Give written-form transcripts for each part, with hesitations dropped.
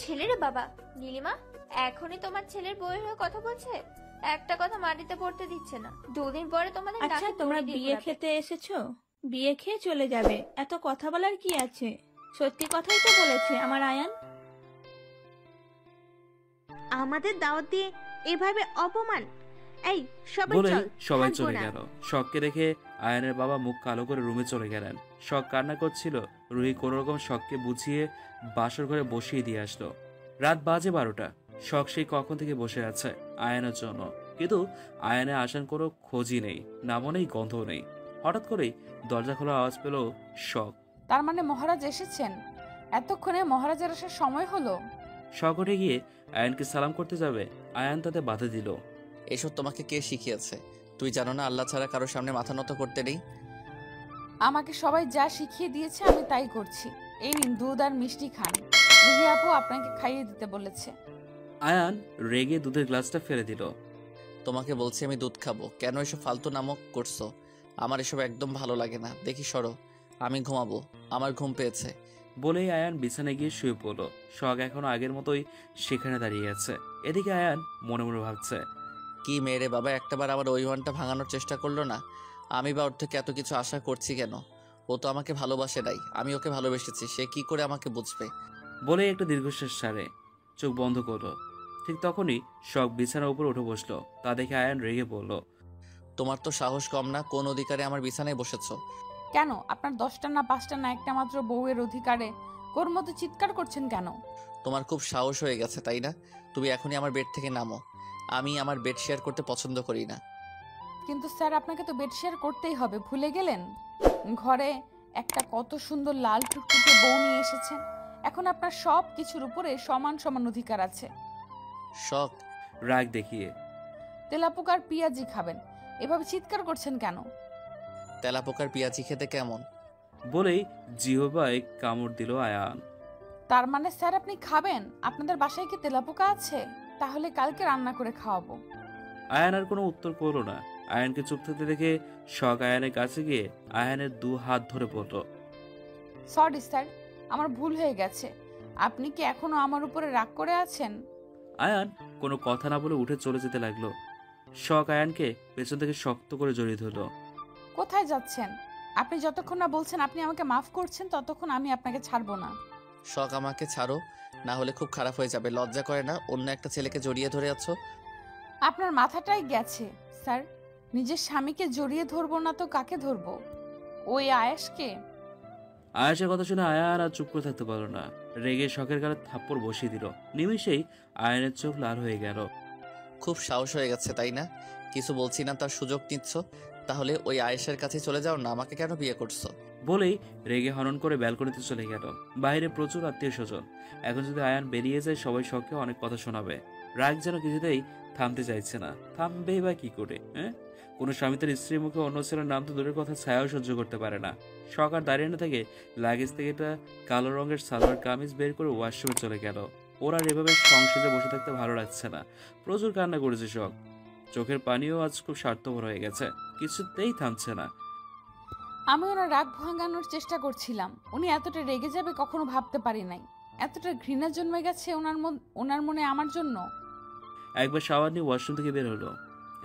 ছেলেরে বাবা। নীলিমা এখনই তোমার ছেলের বউয়ের হয়ে কথা বলছে, একটা কথা মাটিতে পড়তে দিচ্ছে না। 2 দিন পরে তোমাদের আচ্ছা, নাকে তোমরা দড়ি দিয়ে বিয়ে ঘোরাবে। খেতে এসেছো, বিয়ে খেয়ে চলে যাবে, এত কথা বলার কি আছে? সত্যি কথাই তো বলেছে আমার আয়ান। আমাদের দাওয়াত দিয়ে এভাবে অপমান! এই সবাই বলেই চল, সবাই থাকবো চলে না। গেল। শখকে দেখে আয়ানের বাবা মুখ কালো করে রুমে চলে গেলেন। শখ কান্না করছিল। রুহি কোনোরকম শখকে বুঝিয়ে বাসর ঘরে বসিয়ে দিয়ে আসলো। রাত বাজে 12টা। শখ সেই কখন থেকে বসে আছে আয়ানের জন্য, কিন্তু আয়ানে আসার কোনো খোঁজই নেই, নামও নেই, গন্ধও নেই। হঠাৎ করেই দরজা খোলার আওয়াজ পেল শখ। তার মানে মহারাজ এসেছেন? এতক্ষণে মহারাজের আসার সময় হলো। শখ উঠে গিয়ে আয়ানকে সালাম করতে যাবে, আয়ান তাতে বাধা দিল। এসব তোমাকে কে শিখিয়েছে? তুই জানো না আল্লাহ ছাড়া কারোর সামনে মাথা নত করতে নেই? আমাকে সবাই যা শিখিয়ে দিয়েছে আমি তাই করছি। এই নিন দুধ আর মিষ্টি খান। রুহি আপু আপনাকে খাইয়ে দিতে বলেছে। আয়ান রেগে দুধের গ্লাসটা ফেলে দিল। তোমাকে বলছি আমি দুধ খাবো, কেন এসব ফালতু নামক করছো? আমার এসব একদম ভালো লাগে না। দেখি সরো, আমি ঘুমাবো, আমার ঘুম পেয়েছে। বলেই আয়ান বিছানায় গিয়ে শুয়ে পড়ল। শখ এখনো আগের মতোই সেখানে দাঁড়িয়ে আছে। এদিকে আয়ান মনে মনে ভাবছে, কি মেয়েরে বাবা, একটাবার আমার অভিমানটা ভাঙানোর চেষ্টা করলো না? আমি বা ওর থেকে এত কিছু আশা করছি কেন? ও তো আমাকে ভালোবাসে নাই, আমি ওকে ভালোবেসেছি, সে কি করে আমাকে বুঝবে? বলেই একটা দীর্ঘশ্বাস ছাড়ে চোখ বন্ধ করলো। ঠিক তখনই শখ বিছানার উপর উঠে বসলো। তা দেখে আয়ান রেগে বলল, তোমার তো সাহস কম না, কোন অধিকারে আমার বিছানায় বসেছো? কেন আপনার 10টা না 5টা না একটা মাত্র বউয়ের অধিকারে কোর মতো চিৎকার করছেন কেন? তোমার খুব সাহস হয়ে গেছে তাই না? তুমি এখনই আমার বেড থেকে নামো। আমি আমার বেড শেয়ার করতে পছন্দ করি না। কিন্তু স্যার আপনাকে তো বেড শেয়ার করতেই হবে, ভুলে গেলেন? ঘরে একটা কত সুন্দর লাল টুকটুকে বউ নিয়ে এসেছেন। এখন আপনার সব কিছুর উপরে সমান সমান অধিকার আছে। শখ রাগ দেখিয়ে। তেলাপোকার পিঁয়াজি খাবেন, এভাবে চিৎকার করছেন কেন? তেলাপোকার পেঁয়াজি খেতে কেমন? বলেই জিহ্বায় কামড় দিল আয়ান। তার মানে স্যার আপনি খাবেন? আপনাদের বাসায় কি তেলাপোকা আছে? তাহলে কালকে রান্না করে খাওয়াবো। আয়ান আর কোনো উত্তর করলো না। আয়ানকে চুপ থাকতে দেখে শখ আয়ানের কাছে গিয়ে আয়ানের 2 হাত ধরে পড়ল। সরি স্যার, আমার ভুল হয়ে গেছে। আপনি কি এখনো আমার উপরে রাগ করে আছেন? আয়ান কোনো কথা না বলে উঠে চলে যেতে লাগলো। শখ আয়ানকে পেছন থেকে শক্ত করে জড়িয়ে ধরলো। কোথায় যাচ্ছেন? আপনি যতক্ষণ না বলছেন আপনি আমাকে মাফ করছেন ততক্ষণ আমি আপনাকে ছাড়বো না। শখ আমাকে ছাড়ো, না হলে খুব খারাপ হয়ে যাবে। লজ্জা করে না অন্য একটা ছেলেকে জড়িয়ে ধরে আছো? আপনার মাথাটাই গেছে স্যার। নিজের স্বামীকে জড়িয়ে ধরবো না তো কাকে ধরবো? ওই আয়েশকে? আয়াসের কথা শুনে আয়ান আর চুপ করে থাকতে পারলো না। রেগে শখের গালে থাপ্পড় বসিয়ে দিল। নিমিষেই আয়ানের চোখ লাল হয়ে গেল। খুব সাহস হয়ে গেছে তাই না? কিছু বলছি না তার সুযোগ নিচ্ছ? তাহলে ওই আয়েশের কাছে চলে যাও না, আমাকে কেন বিয়ে করছো? বলেই রেগে হনন করে ব্যালকনিতে চলে গেল। বাইরে প্রচুর আত্মীয় স্বজন। এখন যদি আয়ান বেরিয়ে যায় সবাই শখকে অনেক কথা শোনাবে। রাগ যেন কিছুতেই থামতে চাইছে না। থামবেই বা কি করে? কোনো স্বামী তার স্ত্রীর মুখে অন্য ছেলের নাম তো দূরের কথা ছায়াও সহ্য করতে পারে না। শখ আর দাঁড়িয়ে না থেকে লাগেজ থেকে একটা কালো রঙের সালোয়ার কামিজ বের করে ওয়াশরুমে চলে গেল। ওর আর এভাবে সংসারে বসে থাকতে ভালো লাগছে না। প্রচুর কান্না করেছে শখ। চোখের পানিও আজ খুব স্বার্থপর হয়ে গেছে, কিছুতেই থামছে না। আমি ওনার রাগ ভাঙানোর চেষ্টা করছিলাম। উনি এতটা রেগে যাবে কখনো ভাবতে পারি নাই। এতটা ঘৃণা জন্মে গেছে ওনার মনে আমার জন্য। একবার শাওয়ার নিয়ে ওয়াশরুম থেকে বের হলো।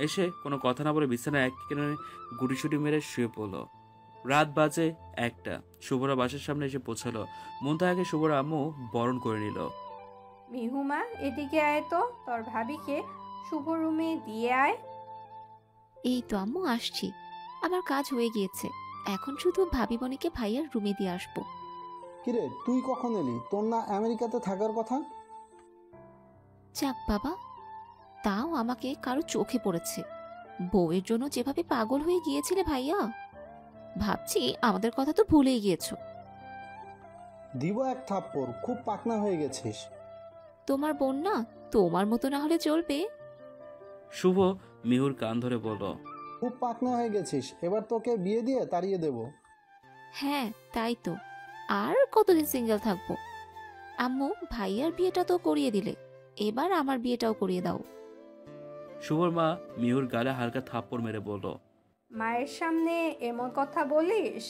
এসে কোনো কথা না বলে বিছানায় এক কিনারে গুটিসুটি মেরে শুয়ে পড়লো। রাত বাজে 1টা। শুভরা বাসার সামনে এসে পৌঁছালো। মুনতাহাকে শুভর আম্মু বরণ করে নিল। মিহুমা এদিকে আয় তো, তোর ভাবিকে শুভ রুমে দিয়ে আয়। এই তো আম্মু আসছি, আমার কাজ হয়ে গিয়েছে, এখন শুধু ভাবি বোনকে ভাইয়ার রুমে দিয়ে আসবো। কিরে তুই কখন এলি? তোর না আমেরিকাতে থাকার কথা? যাক বাবা, তাও আমাকে কারো চোখে পড়েছে। বউয়ের জন্য যেভাবে পাগল হয়ে গিয়েছিলে ভাইয়া, ভাবছি আমাদের কথা তো ভুলেই গিয়েছো। দিব এক থাপ্পড়, খুব পাকনা হয়ে গেছিস। তোমার বোন না, তোমার মতো না হলে চলবে? শুভ মিহুর কান ধরে বলল, খুব পাকনা হয়ে গেছিস, এবার তোকে বিয়ে দিয়ে তাড়িয়ে দেব। হ্যাঁ তাই তো, আর কতদিন সিঙ্গেল থাকবো? আম্মু ভাইয়ার বিয়েটা তো করিয়ে দিলে, এবার আমার বিয়েটাও করিয়ে দাও। শুভর মা মিহুর গালে হালকা থাপ্পড় মেরে বলল, মায়ের সামনে এমন কথা বলিস?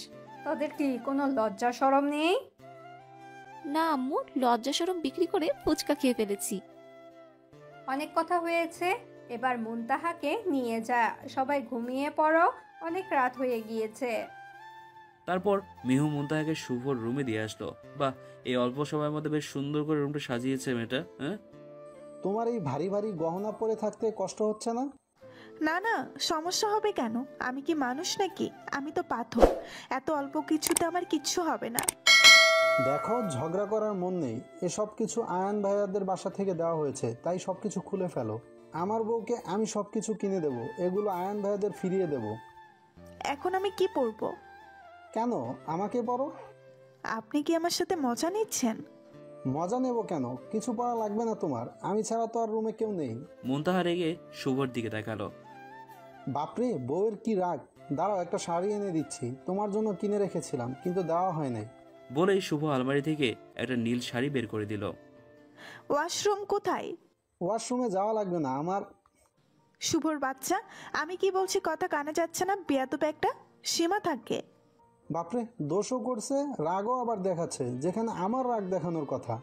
তোদের কি কোনো লজ্জা শরম নেই? না আম্মু, লজ্জা শরম বিক্রি করে ফুচকা খেয়ে ফেলেছি। অনেক কথা হয়েছে, এবার মুনতাহাকে নিয়ে যা, সবাই ঘুমিয়ে পড়ো, অনেক রাত হয়ে গিয়েছে। তারপর মিহু মুনতাহাকে শুভর রুমে দিয়ে আসলো। বাহ, এই অল্প সময়ের মধ্যে বেশ সুন্দর করে রুমটা সাজিয়েছে মেয়েটা। হ্যাঁ, তোমার এই ভারী ভারী গহনা পরে থাকতে কষ্ট হচ্ছে না? না না, সমস্যা হবে কেন? আমি কি মানুষ নাকি? আমি তো পাথর। এত অল্প কিছুতে আমার কিচ্ছু হবে না। দেখো, ঝগড়া করার মন নেই। এসব কিছু আয়ান ভাইয়াদের বাসা থেকে দেওয়া হয়েছে, তাই সবকিছু খুলে ফেলো। আমার বউকে আমি সবকিছু কিনে দেব, এগুলো আয়ান ভাইয়াদের ফিরিয়ে দেব। এখন আমি কি পরবো? কেন, আমাকে পরো। আপনি কি আমার সাথে মজা নিচ্ছেন? মজা নেব কেন? কিছু পড়া লাগবে না তোমার, আমি ছাড়া তো আর রুমে কেউ নেই। মুনতাহা রেগে শুভর দিকে তাকালো। বাপরে, বউয়ের কি রাগ! দাঁড়াও, একটা শাড়ি এনে দিচ্ছি, তোমার জন্য কিনে রেখেছিলাম কিন্তু দেওয়া হয় নাই। বলেই শুভ আলমারি থেকে একটা নীল শাড়ি বের করে দিল। ওয়াশরুম কোথায়? ওয়াশরুমে যাওয়া লাগবে না আমার। শুভর বাচ্চা, আমি কি বলছি কথা কানে যাচ্ছে না? বেয়াদব একটা, সীমা থাকে। বাপরে, দোষও করছে, রাগও আবার দেখাচ্ছে, যেখানে আমার রাগ দেখানোর কথা।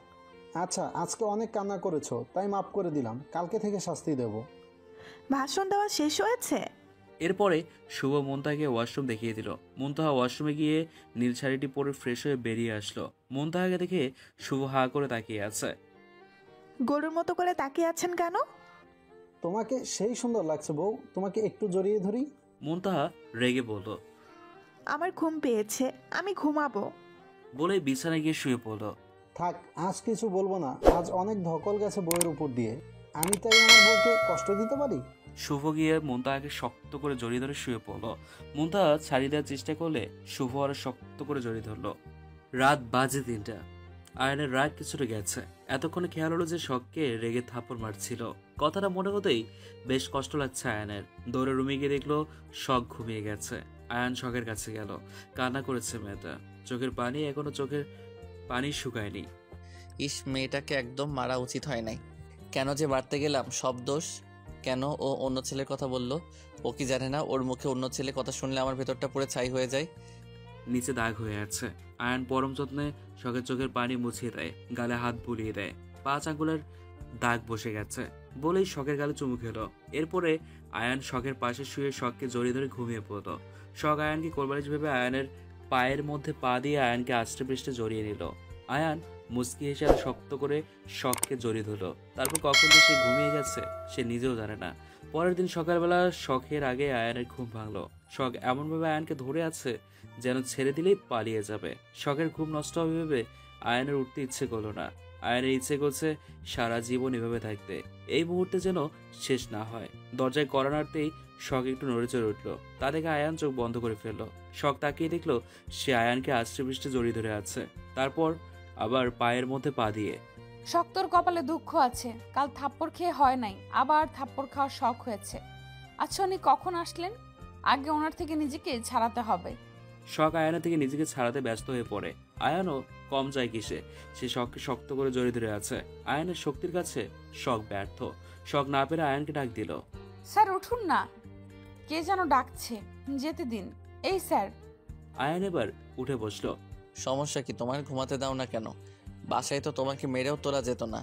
আচ্ছা, আজকে অনেক কান্না করেছো, তাই মাফ করে দিলাম, কালকে থেকে শাস্তি দেব। ভাষণ দেওয়া শেষ হয়েছে? এরপরে শুভ মুনতাহাকে ওয়াশরুম দেখিয়ে দিল। মুনতাহা ওয়াশরুমে গিয়ে নীল শাড়িটি পরে ফ্রেশ হয়ে বেরিয়ে আসলো। মুনতাহাকে দেখে শুভ হা করে তাকিয়ে আছে। গরুর মতো করে তাকিয়ে আছেন কেন? তোমাকে সেই সুন্দর লাগছে বউ, তোমাকে একটু জড়িয়ে ধরি। মুনতাহা রেগে বলল। আমার ঘুম পেয়েছে, আমি ঘুমাবো। বলে বিছানায় গিয়ে শুয়ে পড়ল। থাক, আজ কিছু বলবো না, আজ অনেক ধকল গেছে বউয়ের উপর দিয়ে। আমি তাই আমার বউকে কষ্ট দিতে পারি? শুভ গিয়ে মুনতাহাকে শক্ত করে জড়িয়ে ধরে শুয়ে পড়ল। মুনতাহা ছাড়িয়ে দেওয়ার চেষ্টা করলে শুভ আরো শক্ত করে জড়িয়ে ধরল। রাত বাজে 3টা। আয়নের রাগ কিছুটা গেছে। এতক্ষণে খেয়াল হলো যে শখকে রেগে থাপ্পড় মারছিল। কথাটা মনে হতেই বেশ কষ্ট লাগছে আয়নের। দৌড়ে রুমে গিয়ে দেখলো শখ ঘুমিয়ে গেছে। আয়ান শখের কাছে গেল। কান্না করেছে মেয়েটা, চোখের পানি এখনো চোখের পানি শুকায়নি। ইস, মেয়েটাকে একদম মারা উচিত হয় নাই। কেন যে মারতে গেলাম, সব দোষ। কেন ও অন্য ছেলের কথা বলল? ও কি জানে না ওর মুখে অন্য ছেলে কথা শুনলে আমার ভেতরটা পুরো ছাই হয়ে যায়? নিচে দাগ হয়ে আছে। আয়ান পরম যত্নে শখের চোখের পানি মুছিয়ে দেয়, গালে হাত বুলিয়ে দেয়। 5 আঙ্গুলের দাগ বসে গেছে বলেই শখের গালে চুমু খেলো। এরপরে আয়ান শখের পাশে শুয়ে শখকে জড়িয়ে ধরে ঘুমিয়ে পড়ল। শখ আয়ানকে কোলবালিশ ভেবে আয়ানের পায়ের মধ্যে পা দিয়ে আয়ানকে আষ্টে পৃষ্ঠে জড়িয়ে নিল। আয়ান মুচকি হেসে আর শক্ত করে শখকে জড়িয়ে ধরল। তারপর কখন যে সে ঘুমিয়ে গেছে সে নিজেও জানে না। পরের দিন সকালবেলা শখের আগে আয়ানের ঘুম ভাঙলো। শখ এমনভাবে আয়ানকে ধরে আছে যেন ছেড়ে দিলেই পালিয়ে যাবে। শখের ঘুম নষ্ট হবে ভেবে আয়ানের উঠতে ইচ্ছে করলো না। আয়ানের ইচ্ছে করছে সারা জীবন এভাবে থাকতে, এই মুহূর্তে যেন শেষ না হয়। দরজায় কড়া নাড়তেই শখ একটু নড়ে চড়ে উঠলো। তা দেখে আয়ান চোখ বন্ধ করে ফেললো। শখ তাকিয়ে দেখলো সে আয়ানকে আষ্টে পৃষ্ঠে জড়িয়ে ধরে আছে, তারপর আবার পায়ের মধ্যে পা দিয়ে। শক্তর কপালে দুঃখ আছে, কাল থাপ্পড় খেয়ে হয় নাই, আবার থাপ্পড় খাওয়ার শখ হয়েছে। আচ্ছা, উনি কখন আসলেন? আগে ওনার থেকে নিজেকে ছাড়াতে হবে। শখ আয়ানের থেকে নিজেকে ছাড়াতে ব্যস্ত হয়ে পড়ে। আয়ানও কম যায় কিসে, সে শখকে শক্ত করে জড়িয়ে ধরে আছে। আয়ানের শক্তির কাছে শখ ব্যর্থ। শখ না পেরে আয়ানকে ডাক দিল। স্যার উঠুন না, কে যেন ডাকছে, যেতে দিন। এই স্যার। আয়ান এবার উঠে বসলো। সমস্যা কি তোমার? ঘুমাতে দাও না কেন? বাসায় তো তোমাকে মেরেও তোলা যেত না,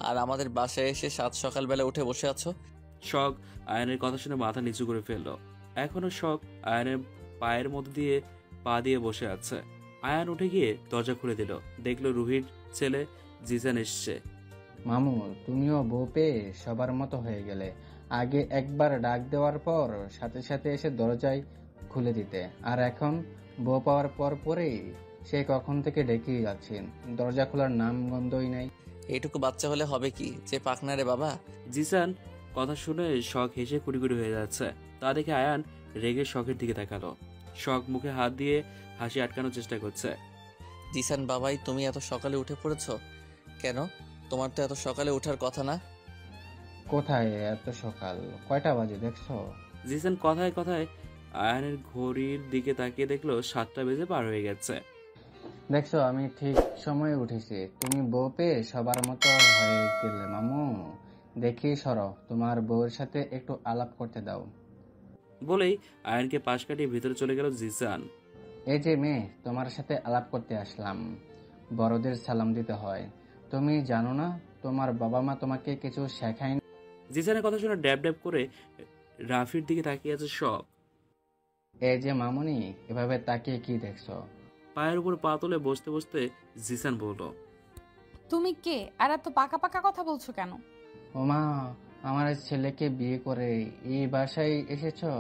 আর আমাদের বাসায় এসে সাত সকালবেলা উঠে বসে আছো। শখ আয়ানের কথা শুনে মাথা নিচু করে ফেললো। এখনো শখ আয়ানের পায়ের মধ্যে দিয়ে পা দিয়ে বসে আছে। আয়ান উঠে গিয়ে দরজা খুলে দিল। দেখলো রুহির ছেলে জিজান এসছে। মামু, তুমিও বউ পেয়ে সবার মতো হয়ে গেলে। আগে একবার ডাক দেওয়ার পর সাথে সাথে এসে দরজায় খুলে দিতে, আর এখন বউ পাওয়ার পর পরেই সে কখন থেকে ডেকেই যাচ্ছেন, দরজা খোলার নাম গন্ধই নাই। এইটুকু বাচ্চা হলে হবে কি যে পাকনা রে বাবা। জিসান কথা শুনে শখ হেসে কুড়ি হয়ে যাচ্ছে। তা দেখে আয়ান রেগে শখের দিকে তাকালো। শখ মুখে হাত দিয়ে হাসি আটকানোর চেষ্টা করছে। জিসান বাবাই, তুমি এত সকালে উঠে পড়েছ কেন? তোমার তো এত সকালে ওঠার কথা না। কোথায় এত সকাল? কয়টা বাজে দেখছো? জিসান কথায় কথায় আয়ানের ঘড়ির দিকে তাকিয়ে দেখলো 7টা বেজে পার হয়ে গেছে। দেখছো, আমি ঠিক সময়ে উঠেছি। তুমি বউ পেয়ে সবার মতো হয়ে গেলে মামু। দেখি সরো, তোমার বউয়ের সাথে একটু আলাপ করতে দাও। বলেই আয়ানকে পাশ কাটিয়ে ভিতরে চলে গেল জিসান। এই যে মেয়ে, তোমার সাথে আলাপ করতে আসলাম। বড়দের সালাম দিতে হয়। তুমি জানো না তোমার বাবা মা তোমাকে কিছু শেখায়নি? জিসানের কথা শুনে ড্যাব ড্যাব করে রাফির দিকে তাকিয়ে আছে শখ। এই যে মামুনি, এভাবে তাকিয়ে কি দেখছো? পায়ের উপর পা তুলে বসতে বসতে জিসান বলল, তুমি কে আর এত পাকা পাকা কথা বলছো কেন? ওমা, আমার ছেলেকে বিয়ে করে এই বাসায় এসেছো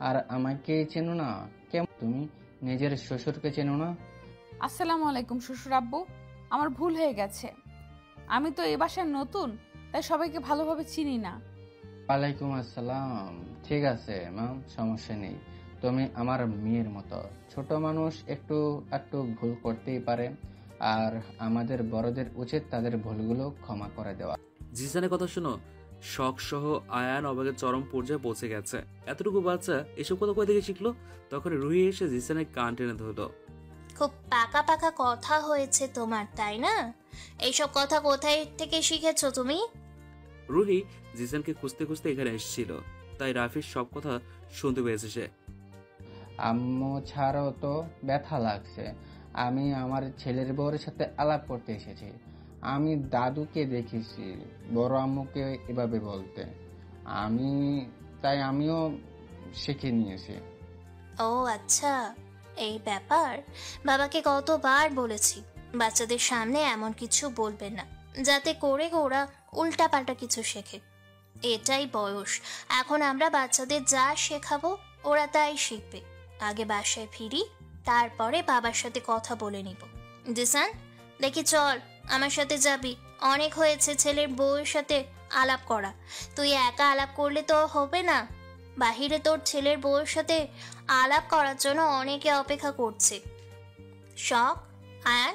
আর আমাকে চেনো না? কেমন তুমি নিজের শ্বশুরকে চেনো না? আসসালামু আলাইকুম শ্বশুর আব্বু, আমার ভুল হয়ে গেছে। আমি তো এ বাসার নতুন, তাই সবাইকে ভালোভাবে চিনি না। ওয়ালাইকুম আসসালাম। ঠিক আছে মাম, সমস্যা নেই। তুমি আমার মেয়ের মতো, ছোট মানুষ একটু একটু ভুল করতেই পারে, আর আমাদের বড়দের উচিত তাদের ভুলগুলো ক্ষমা করে দেওয়া। জিসানের কথা শুনো শখ সহ আয়ান অবাকের চরম পর্যায়ে পৌঁছে গেছে। এতটুকু বাচ্চা এসব কথা কোথা থেকে শিখলো? তখন রুহি এসে জিসানের কান টেনে ধরলো। খুব পাকা পাকা কথা হয়েছে তোমার, তাই না? এইসব কথা কোথায় থেকে শিখেছো তুমি? রুহি জিসানকে খুঁজতে খুঁজতে এখানে এসেছিল, তাই রাফির সব কথা শুনতে পেয়েছে সে। আম্মু ছাড়াও তো ব্যথা লাগছে। আমি আমার ছেলের বউর সাথে আলাপ করতে এসেছি। আমি দাদুকে দেখেছি বড় আম্মুকে এভাবে বলতে, তাই আমিও শিখে নিয়েছি। ও আচ্ছা, এই ব্যাপার। বাবাকে কতবার বলেছি বাচ্চাদের সামনে এমন কিছু বলবে না, যাতে করে ওরা উল্টাপাল্টা কিছু শেখে। এটাই বয়স। এখন আমরা বাচ্চাদের যা শেখাবো ওরা তাই শিখবে। আগে বাসায় ফিরি, তারপরে বাবার সাথে কথা বলে নিব। জিসান, দেখি চল, আমার সাথে যাবি। অনেক হয়েছে ছেলের বউয়ের সাথে আলাপ করা। তুই একা আলাপ করলে তো হবে না, বাহিরে তোর ছেলের বউয়ের সাথে আলাপ করার জন্য অনেকে অপেক্ষা করছে। শখ, আয়ান,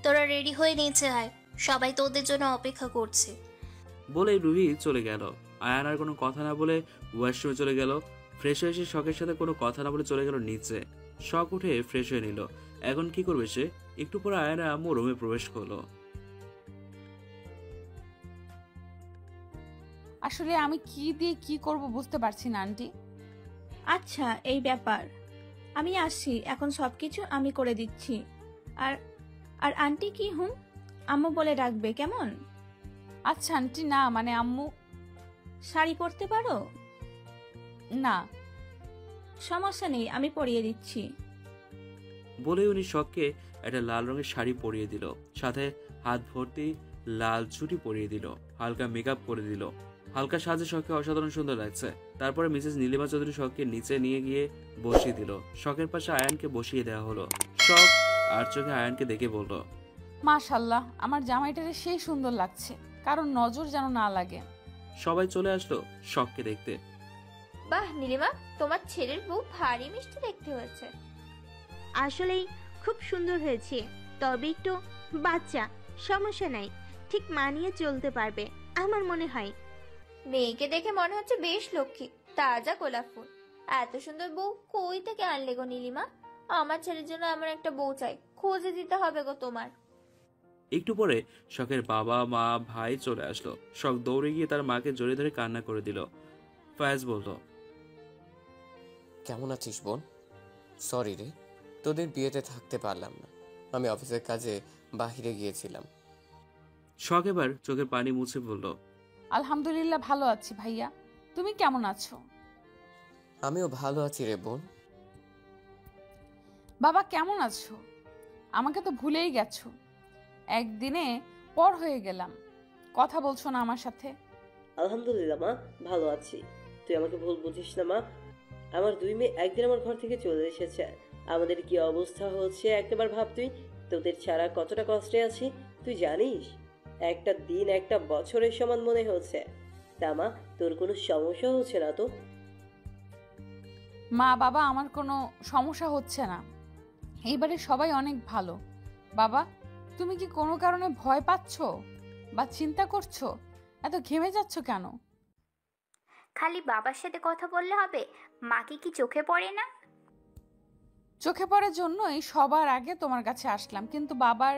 তোরা রেডি হয়ে নিচে আয়, সবাই তোদের জন্য অপেক্ষা করছে। বলে রুহি চলে গেল। আয়ান আর কোনো কথা না বলে ওয়াশরুমে চলে গেল। ফ্রেশ হয়ে এসে শখের সাথে কোনো কথা না বলে চলে গেল নিচে। শখ উঠে ফ্রেশ হয়ে নিল। এখন কি করবে সে? একটু পরে আয়ানের আম্মু রুমে প্রবেশ করলো। আসলে আমি কি দিয়ে কি করব বুঝতে পারছি না আন্টি। আচ্ছা, এই ব্যাপার। আমি আসছি, এখন সবকিছু আমি করে দিচ্ছি। আর আর আন্টি কি আম্মু বলে ডাকবে কেমন? আচ্ছা আন্টি, না মানে আম্মু। শাড়ি পরতে পারো? না। সমস্যা নেই, আমি পরিয়ে দিচ্ছি। বলে উনি শখকে একটা লাল রঙের শাড়ি পরিয়ে দিল, সাথে হাত ভর্তি লাল চুটি পরিয়ে দিল, হালকা মেকআপ করে দিল। হালকা সাজে শখকে অসাধারণ সুন্দর লাগছে। তারপরে মিসেস নীলিমা চৌধুরী শখকে নিচে নিয়ে গিয়ে বসিয়ে দিল। শখের পাশে আয়ানকে বসিয়ে দেওয়া হলো। শখ আর চোখে আয়ানকে দেখে বলল, মাশাল্লাহ, আমার জামাইটারে সেই সুন্দর লাগছে, কারণ নজর যেন না লাগে। সবাই চলে আসলো শখকে দেখতে। বাহ নীলিমা, তোমার ছেলের বউ ভারী মিষ্টি দেখতে হয়েছে। আসলেই খুব সুন্দর হয়েছে, তবে একটু বাচ্চা। সমস্যা নাই, ঠিক মানিয়ে চলতে পারবে আমার মনে হয়। মেয়েকে দেখে মনে হচ্ছে বেশ লক্ষ্মী, তাজা গোলাপ ফুল। এত সুন্দর বউ কই থেকে আনলে গো নীলিমা? আমার ছেলের জন্য এমন একটা বউ চাই, খোঁজে দিতে হবে গো তোমার। একটু পরে শখের বাবা মা ভাই চলে আসলো। শখ দৌড়ে গিয়ে তার মাকে জড়িয়ে ধরে কান্না করে দিল। ফায়াজ বলল, কেমন আছিস বোন? সরি রে, তোদের বিয়েতে থাকতে পারলাম না, আমি অফিসের কাজে বাহিরে গিয়েছিলাম। শখ এবার চোখের পানি মুছে বলল, আলহামদুলিল্লাহ ভালো আছি ভাইয়া, তুমি কেমন আছো? আমিও ভালো আছি রে বোন। বাবা কেমন আছো? আমাকে তো ভুলেই গেছো। একদিনে পর হয়ে গেলাম, কথা বলছো না আমার সাথে। আলহামদুলিল্লাহ মা, ভালো আছি। তুই আমাকে ভুল বুঝিস না মা। আমার দুই মেয়ে একদিন আমার ঘর থেকে চলে এসেছে। আমাদের কি অবস্থা হচ্ছে একবার ভাব তুই। তোদের ছাড়া কতটা কষ্টে আছি তুই জানিস। একটা দিন একটা বছরের সমান মনে হচ্ছে। তা মা, তোর কোনো সমস্যা হচ্ছে না তো? মা বাবা, আমার কোনো সমস্যা হচ্ছে না। এইবারে সবাই অনেক ভালো। বাবা, তুমি কি কোনো কারণে ভয় পাচ্ছো বা চিন্তা করছো? এত ঘেমে যাচ্ছ কেন? খালি বাবার সাথে কথা বললে হবে? মাকে কি চোখে পড়ে না? চোখে পড়ার জন্যই সবার আগে তোমার কাছে আসলাম, কিন্তু বাবার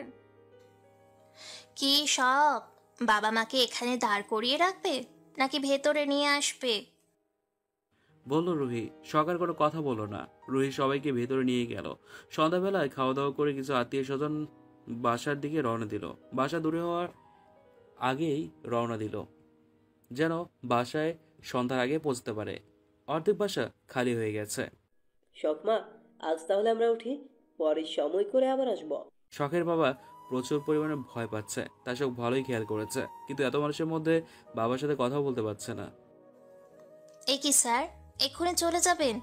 কি সব, বাবা মাকে এখানে দাঁড় করিয়ে রাখবে নাকি ভেতরে নিয়ে আসবে? বলল রুহি। শখ আর কোনো কথা বলল না। রুহি সবাইকে ভেতরে নিয়ে গেল। সন্ধ্যাবেলায় খাওয়া দাওয়া করে কিছু আত্মীয় স্বজন বাসার দিকে রওনা দিল। বাসা দূরে হওয়ার আগেই রওনা দিল, যেন বাসায় সন্ধ্যার আগে পৌঁছতে পারে। অর্ধেক বাসা খালি হয়ে গেছে। শখ মা, আজ তাহলে আমরা উঠি, পরে সময় করে আবার আসবো। শখের বাবা প্রচুর পরিমাণে ভয় পাচ্ছে। তার শখ ভালোই খেয়াল করেছে, কিন্তু এত মানুষের মধ্যে বাবার সাথে কথাও বলতে পারছে না। এ কি স্যার, এক্ষুনি চলে যাবেন?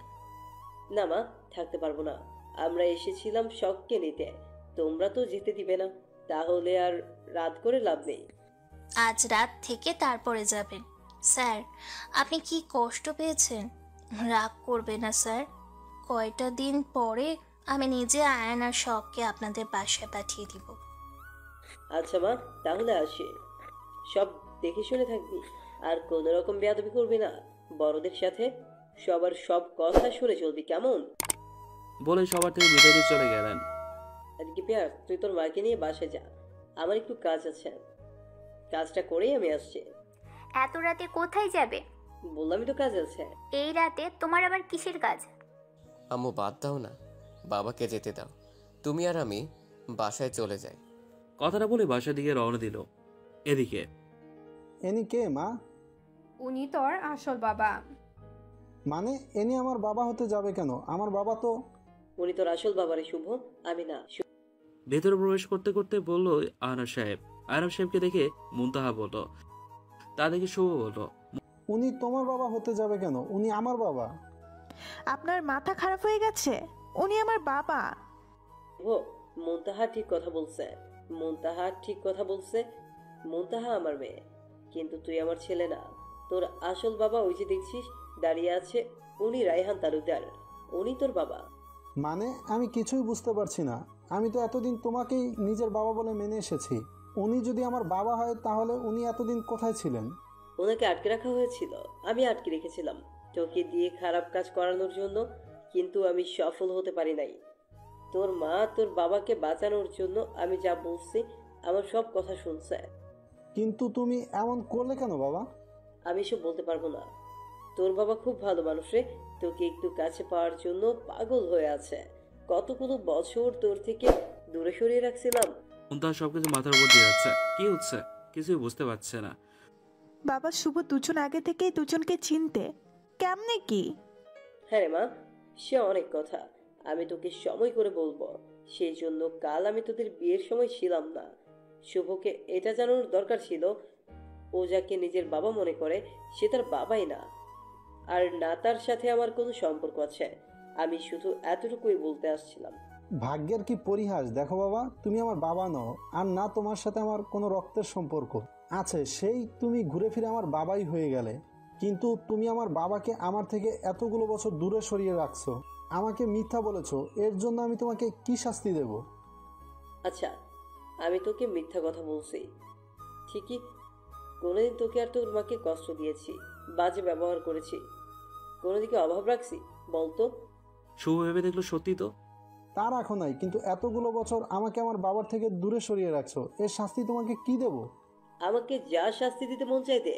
না মা, থাকতে পারবো না। আমরা এসেছিলাম শখকে নিতে, তোমরা তো যেতে দিবে না, তাহলে আর রাত করে লাভ নেই। আজ রাত থেকে তারপরে যাবেন। স্যার, আপনি কি কষ্ট পেয়েছেন? রাগ করবে না স্যার। কয়টা দিন পরে আমি নিজে আয়ান আর শখকে আপনাদের বাসায় পাঠিয়ে দিব। আচ্ছা মা, তাহলে আসি। সব দেখে শুনে থাকবি, আর কোনো রকম বেয়াদবি করবি না বড়দের সাথে। সবার সব কথা শুনে চলবি, কেমন? বলে সবার থেকে বিদায় নিয়ে চলে গেলেন। আজকে পেয়ার, তুই তোর মাকে নিয়ে বাসায় যা, আমার একটু কাজ আছে, কাজটা করেই আমি আসছি। এত রাতে কোথায় যাবে? বললামই তো কাজ আছে। এই রাতে তোমার আবার কিসের কাজ? আম্মু বাদ দাও না, বাবাকে যেতে দাও, তুমি আর আমি বাসায় চলে যাই। কথাটা বলে বাসার দিকে রওনা দিল। এদিকে এনি কে মা? উনি তোর আসল বাবা। মানে এনি আমার বাবা হতে যাবে কেন? আমার বাবা তো... উনি তোর আসল বাবারে শুভ, আমি না। ভেতরে প্রবেশ করতে করতে বলল আহনাব সাহেব। আহনাব সাহেবকে দেখে মুনতাহা বলল, তা দেখে শুভ বলল, উনি তোমার বাবা হতে যাবে কেন? উনি আমার বাবা। আপনার মাথা খারাপ হয়ে গেছে? উনি আমার বাবা। ও, মুনতাহা ঠিক কথা বলছে, মুনতাহা ঠিক কথা বলছে। মুনতাহা আমার মেয়ে, কিন্তু তুই আমার ছেলে না। তোর আসল বাবা ওই যে দেখছিস দাঁড়িয়ে আছে, উনি রায়হান তালুকদার, উনি তোর বাবা। মানে আমি কিছুই বুঝতে পারছি না। আমি তো এতদিন তোমাকেই নিজের বাবা বলে মেনে এসেছি। উনি যদি আমার বাবা হয় তাহলে উনি এতদিন কোথায় ছিলেন? ওনাকে আটকে রাখা হয়েছিল, আমি আটকে রেখেছিলাম তোকে দিয়ে খারাপ কাজ করানোর জন্য, কিন্তু আমি সফল হতে পারি নাই। তোর মা তোর বাবাকে বাঁচানোর জন্য আমি যা বলছি আমার সব কথা শুনছে। কিন্তু তুমি এমন করলে কেন বাবা? আমি সব বলতে পারবো না। তোর বাবা খুব ভালো মানুষ রে, তোকে একটু কাছে পাওয়ার জন্য পাগল হয়ে আছে। কতগুলো বছর তোর থেকে দূরে সরিয়ে রাখছিলাম। মুনতাহা সবকিছু মাথার উপর দিয়ে যাচ্ছে। কি হচ্ছে কিছুই বুঝতে পারছে না। বাবা শুভ দুজন আগে থেকেই দুজনকে চিনতে, কেমনে কি? হ্যাঁ রে মা, সে অনেক কথা আমি তোকে সময় করে বলবো। সেই জন্য কাল আমি তোদের বিয়ের সময় ছিলাম না। শুভকে এটা জানানোর দরকার ছিল, ও যাকে নিজের বাবা মনে করে সে তার বাবাই না, আর না তার সাথে আমার কোনো সম্পর্ক আছে। আমি শুধু এতটুকুই বলতে আসছিলাম। ভাগ্যের কি পরিহাস দেখো বাবা, তুমি আমার বাবা নও, আর না তোমার সাথে আমার কোনো রক্তের সম্পর্ক আছে। সেই তুমি ঘুরে ফিরে আমার বাবাই হয়ে গেলে, কিন্তু তুমি আমার বাবাকে আমার থেকে এতগুলো বছর দূরে সরিয়ে রাখছো, আমাকে মিথ্যা বলেছো। এর জন্য আমি তোমাকে কি শাস্তি দেব? আচ্ছা, আমি তোকে মিথ্যা কথা বলছি ঠিকই, কোনোদিন তোকে আর তোর মাকে কষ্ট দিয়েছি, বাজে ব্যবহার করেছি, কোনোদিকে অভাব রাখছি বলতো? শুভ ভেবে দেখলো সত্যি তো। তা রাখো নাই, কিন্তু এতগুলো বছর আমাকে আমার বাবার থেকে দূরে সরিয়ে রাখছো, এর শাস্তি তোমাকে কি দেব? আমাকে যা শাস্তি দিতে মন চাই দে,